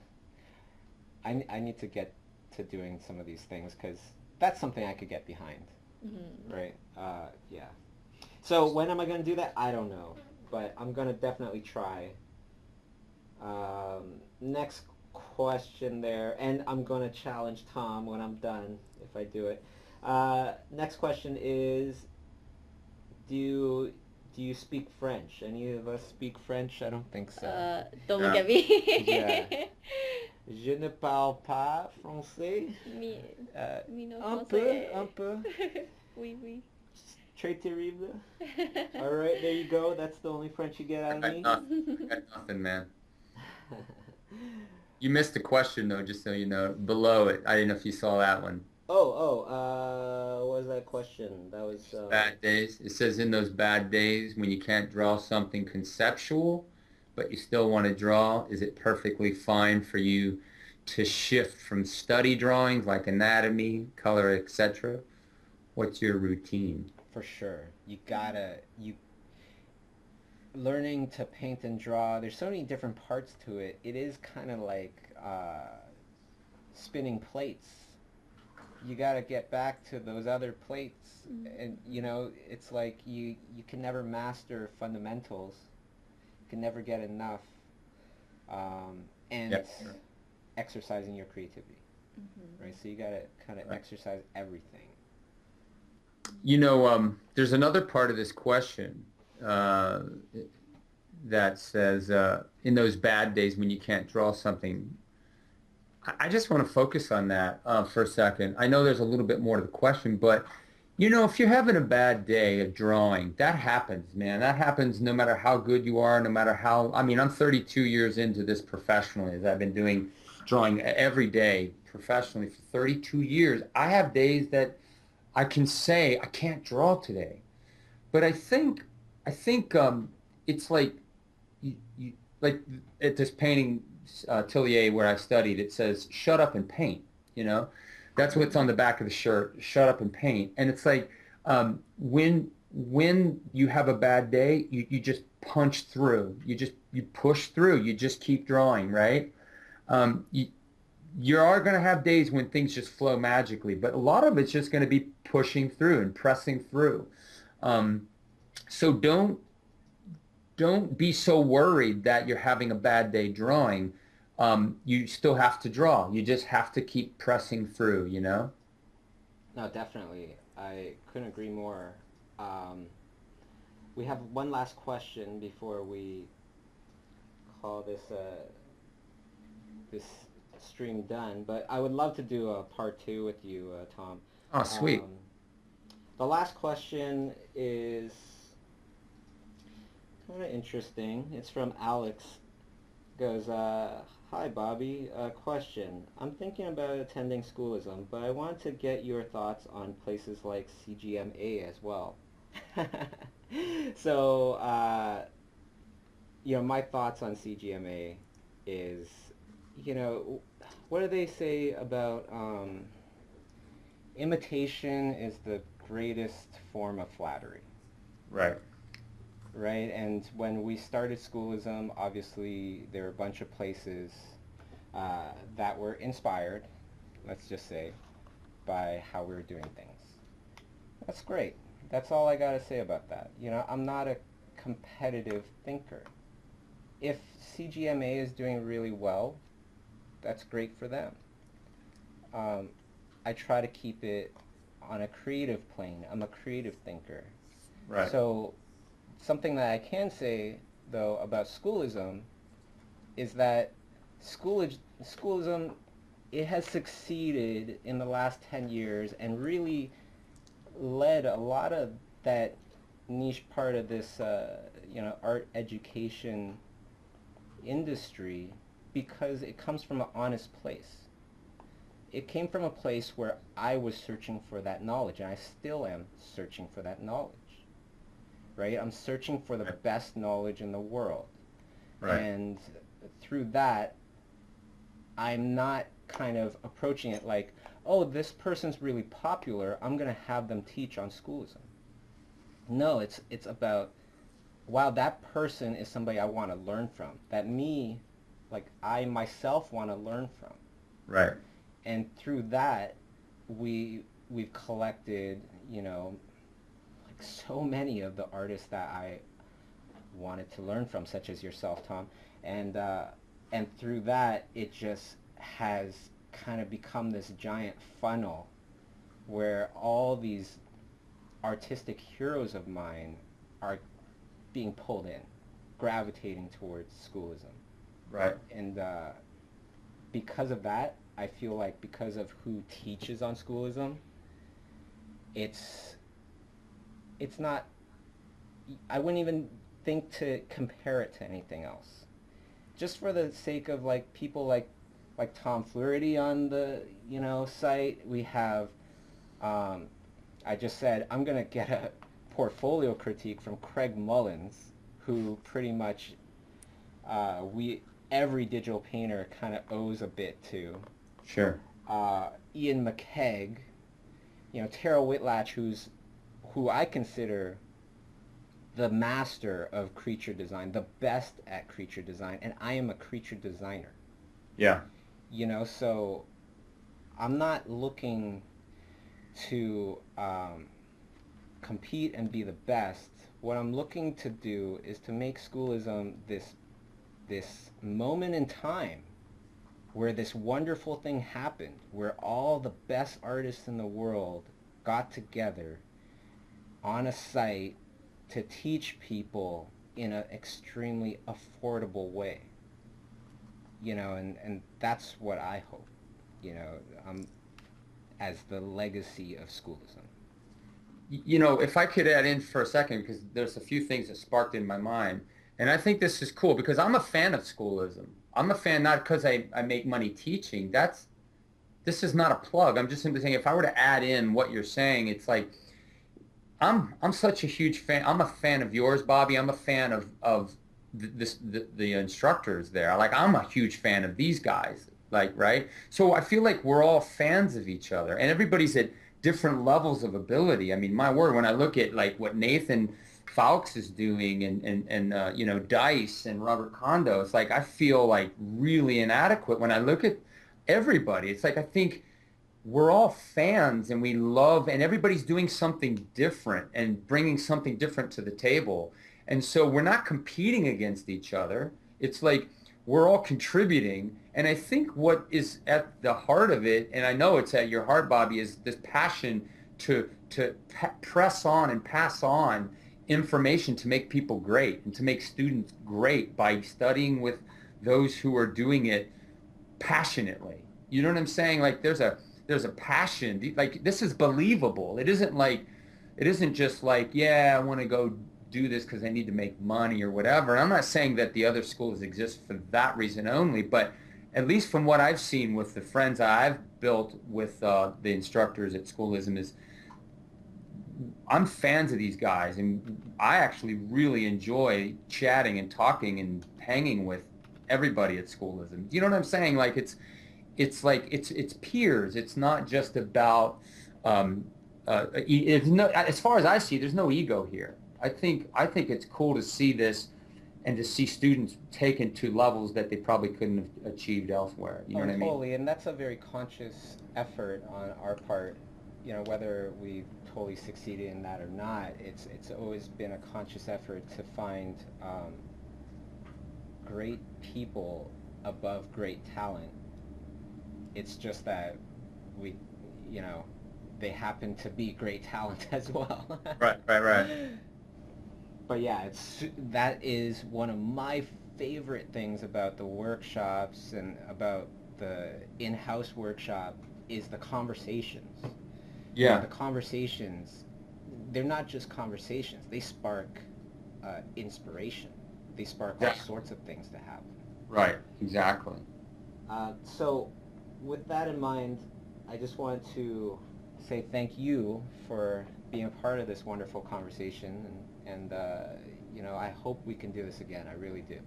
I need to get to doing some of these things, because that's something I could get behind. Mm-hmm. Right. Yeah. So when am I going to do that? I don't know, but I'm going to definitely try. Next question there, and I'm going to challenge Tom when I'm done if I do it. Next question is, do you speak French? Any of us speak French? I don't think so. Don't look at me. Yeah. Je ne parle pas français. Me no Un français. peu. Oui. Très terrible. All right, there you go. That's the only French you get out of me. I got nothing, man. You missed the question though, just so you know. Below it, I didn't know if you saw that one. What was that question? That was, Bad days. It says in those bad days when you can't draw something conceptual, but you still want to draw, is it perfectly fine for you to shift from study drawings like anatomy, color, etc.? What's your routine? for sure. Learning to paint and draw, there's so many different parts to it. It is kind of like spinning plates. You got to get back to those other plates. And, it's like you can never master fundamentals. You can never get enough. And Yep. exercising your creativity, right? So you got to kind of exercise everything. There's another part of this question that says, in those bad days when you can't draw something. I just want to focus on that for a second. I know there's a little bit more to the question, but, if you're having a bad day of drawing, that happens, man. That happens no matter how good you are, no matter how, I'm 32 years into this professionally, as I've been doing drawing every day professionally for 32 years. I have days that I can say, I can't draw today. But I think it's like, like at this painting atelier where I studied, it says, shut up and paint, That's what's on the back of the shirt, shut up and paint. And it's like, when you have a bad day, you just punch through. You push through. You just keep drawing, right? You are going to have days when things just flow magically, but a lot of it's just going to be pushing through and pressing through. So don't be so worried that you're having a bad day drawing. You still have to draw. You just have to keep pressing through, No, definitely. I couldn't agree more. We have one last question before we call this stream done, but I would love to do a part 2 with you, Tom. Oh, sweet. The last question is kind of interesting. It's from Alex. Goes, hi Bobby, question. I'm thinking about attending schoolism, but I want to get your thoughts on places like CGMA as well. So, my thoughts on CGMA is, what do they say about imitation is the greatest form of flattery. Right. Right, and when we started schoolism, obviously there were a bunch of places that were inspired, let's just say, by how we were doing things. That's great. That's all I got to say about that. I'm not a competitive thinker. If CGMA is doing really well, that's great for them. I try to keep it on a creative plane. I'm a creative thinker. Right. So something that I can say, though, about schoolism is that schoolism, it has succeeded in the last 10 years and really led a lot of that niche part of this, art education industry because it comes from an honest place. It came from a place where I was searching for that knowledge, and I still am searching for that knowledge. Right? I'm searching for the best knowledge in the world. Right. And through that, I'm not kind of approaching it like, oh, this person's really popular, I'm going to have them teach on schoolism. No, it's about, wow, that person is somebody I want to learn from. That I myself want to learn from. Right. And through that, we've collected, so many of the artists that I wanted to learn from, such as yourself, Tom, and through that, it just has kind of become this giant funnel where all these artistic heroes of mine are being pulled in, gravitating towards schoolism. Right. And because of that, I feel like because of who teaches on schoolism, it's it's not, I wouldn't even think to compare it to anything else. Just for the sake of like people like Tom Fluharty on the site. We have I just said I'm gonna get a portfolio critique from Craig Mullins, who pretty much every digital painter kind of owes a bit to. Sure. Ian McKegg, Tara Whitlatch, who I consider the master of creature design, the best at creature design, and I am a creature designer. Yeah. So I'm not looking to compete and be the best. What I'm looking to do is to make schoolism this moment in time where this wonderful thing happened, where all the best artists in the world got together on a site to teach people in an extremely affordable way. And that's what I hope, as the legacy of schoolism. If I could add in for a second, because there's a few things that sparked in my mind, and I think this is cool because I'm a fan of schoolism. I'm a fan not because I make money teaching. This is not a plug. I'm just simply saying if I were to add in what you're saying, it's like I'm such a huge fan. I'm a fan of yours, Bobby. I'm a fan of the instructors there. Like I'm a huge fan of these guys. Like, right? So I feel like we're all fans of each other, and everybody's at different levels of ability. I mean, my word, when I look at like what Nathan Fowlkes is doing and Dice and Robert Kondo, it's like I feel like really inadequate when I look at everybody. It's like I think we're all fans and we love, and everybody's doing something different and bringing something different to the table. And so we're not competing against each other. It's like we're all contributing. And I think what is at the heart of it, and I know it's at your heart, Bobby, is this passion to press on and pass on information to make people great and to make students great by studying with those who are doing it passionately. You know what I'm saying? Like there's a passion. Like this is believable. It isn't just like, yeah, I want to go do this because I need to make money or whatever. And I'm not saying that the other schools exist for that reason only, but at least from what I've seen with the friends I've built with the instructors at Schoolism is I'm fans of these guys, and I actually really enjoy chatting and talking and hanging with everybody at Schoolism. You know what I'm saying? Like it's peers. It's not just about it's no, as far as I see, there's no ego here. I think it's cool to see this and to see students taken to levels that they probably couldn't have achieved elsewhere. You know what I mean? Totally, and that's a very conscious effort on our part. Whether we totally succeeded in that or not, it's always been a conscious effort to find great people above great talent. It's just that they happen to be great talent as well. Right. But yeah, that is one of my favorite things about the workshops and about the in-house workshop is the conversations. Yeah. The conversations, they're not just conversations. They spark inspiration. They spark all sorts of things to happen. Right, exactly. So with that in mind, I just wanted to say thank you for being a part of this wonderful conversation, and I hope we can do this again. I really do.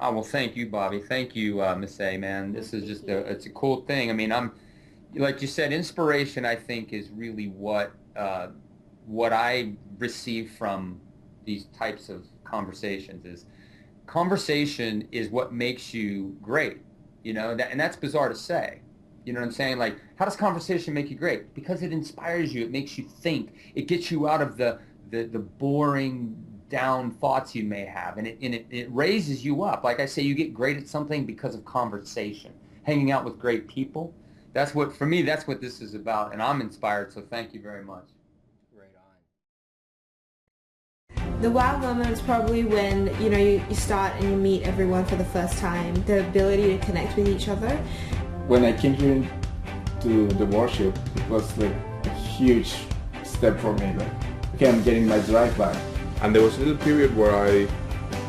Oh, well, thank you, Bobby. Thank you, Miss A, man. This is just it's a cool thing. I mean, like you said, inspiration, I think, is really what I receive from these types of conversations. Conversation is what makes you great, and that's bizarre to say. You know what I'm saying? Like, how does conversation make you great? Because it inspires you. It makes you think. It gets you out of the boring, down thoughts you may have, and it raises you up. Like I say, you get great at something because of conversation. Hanging out with great people. That's what this is about, and I'm inspired, so thank you very much. Right on. The wow moment is probably when, you start and you meet everyone for the first time. The ability to connect with each other. When I came here to the workshop, it was like a huge step for me. Like, okay, I'm getting my drive back. And there was a little period where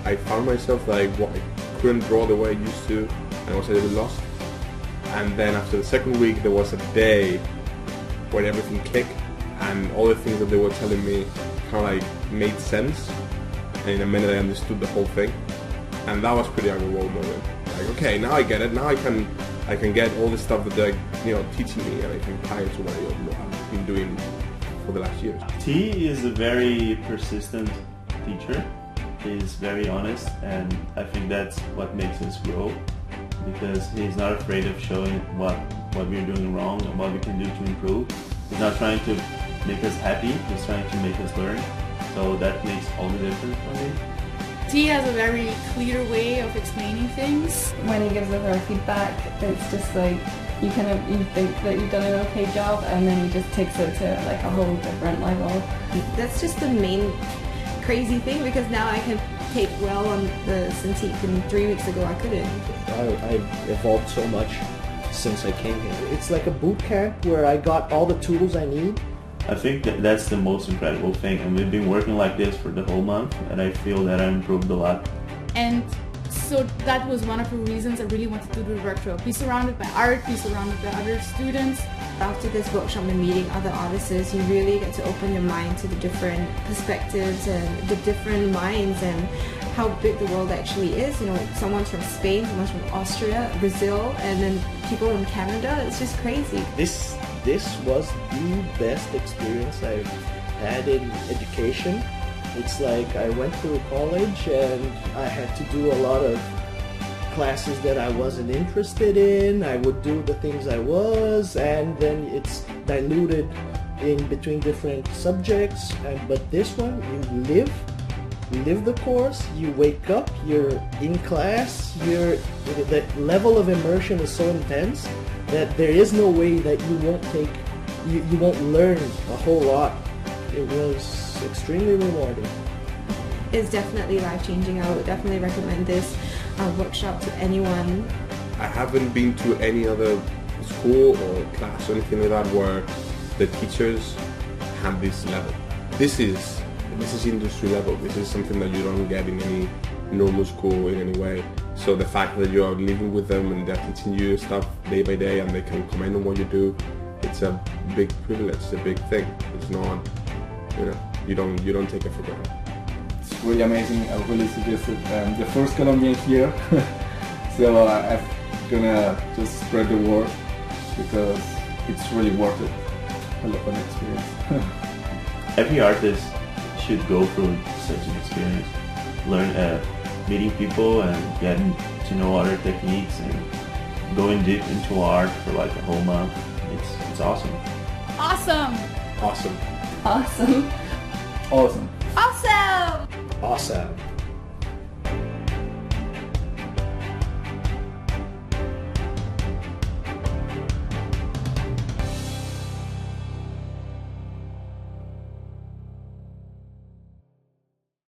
I found myself like I couldn't draw the way I used to, and I was a little lost. And then after the second week, there was a day where everything clicked, and all the things that they were telling me kind of like made sense. And in a minute, I understood the whole thing, and that was pretty overwhelming moment. Like, okay, now I get it. Now I can get all the stuff that they're teaching me, and I can apply it to what I've been doing for the last years. T is a very persistent teacher. He's very honest, and I think that's what makes us grow, because he's not afraid of showing what we're doing wrong and what we can do to improve. He's not trying to make us happy, he's trying to make us learn. So that makes all the difference for me. T has a very clear way of explaining things. When he gives us our feedback, it's just like you think that you've done an okay job, and then he just takes it to like a whole different level. That's just the main crazy thing, because now I can take well on the Cintiq, and 3 weeks ago I couldn't. I've evolved so much since I came here. It's like a boot camp where I got all the tools I need. I think that's the most incredible thing, and we've been working like this for the whole month, and I feel that I improved a lot. And so that was one of the reasons I really wanted to do the workshop. Be surrounded by art, be surrounded by other students. After this workshop and meeting other artists, you really get to open your mind to the different perspectives and the different minds and how big the world actually is. Someone's from Spain, someone's from Austria, Brazil, and then people in Canada. It's just crazy. This was the best experience I've had in education. It's like I went through college and I had to do a lot of classes that I wasn't interested in. I would do the things I was, and then it's diluted in between different subjects. But this one, you live the course, you wake up, you're in class, the level of immersion is so intense that there is no way that you won't learn a whole lot. It was extremely rewarding. It's definitely life-changing. I would definitely recommend this workshop to anyone. I haven't been to any other school or class or anything like that where the teachers have this level. This is industry level. This is something that you don't get in any normal school in any way. So the fact that you are living with them and they're teaching you stuff day by day and they can comment on what you do, it's a big privilege, it's a big thing. It's not, you don't take it for granted. It's really amazing. I really suggest it. The first Colombian here, so I'm gonna just spread the word because it's really worth it. I love an experience. Every artist should go through such an experience. Learn meeting people and getting to know other techniques and going deep into art for like a whole month. It's awesome. Awesome! Awesome. Awesome. Awesome. Awesome! Awesome.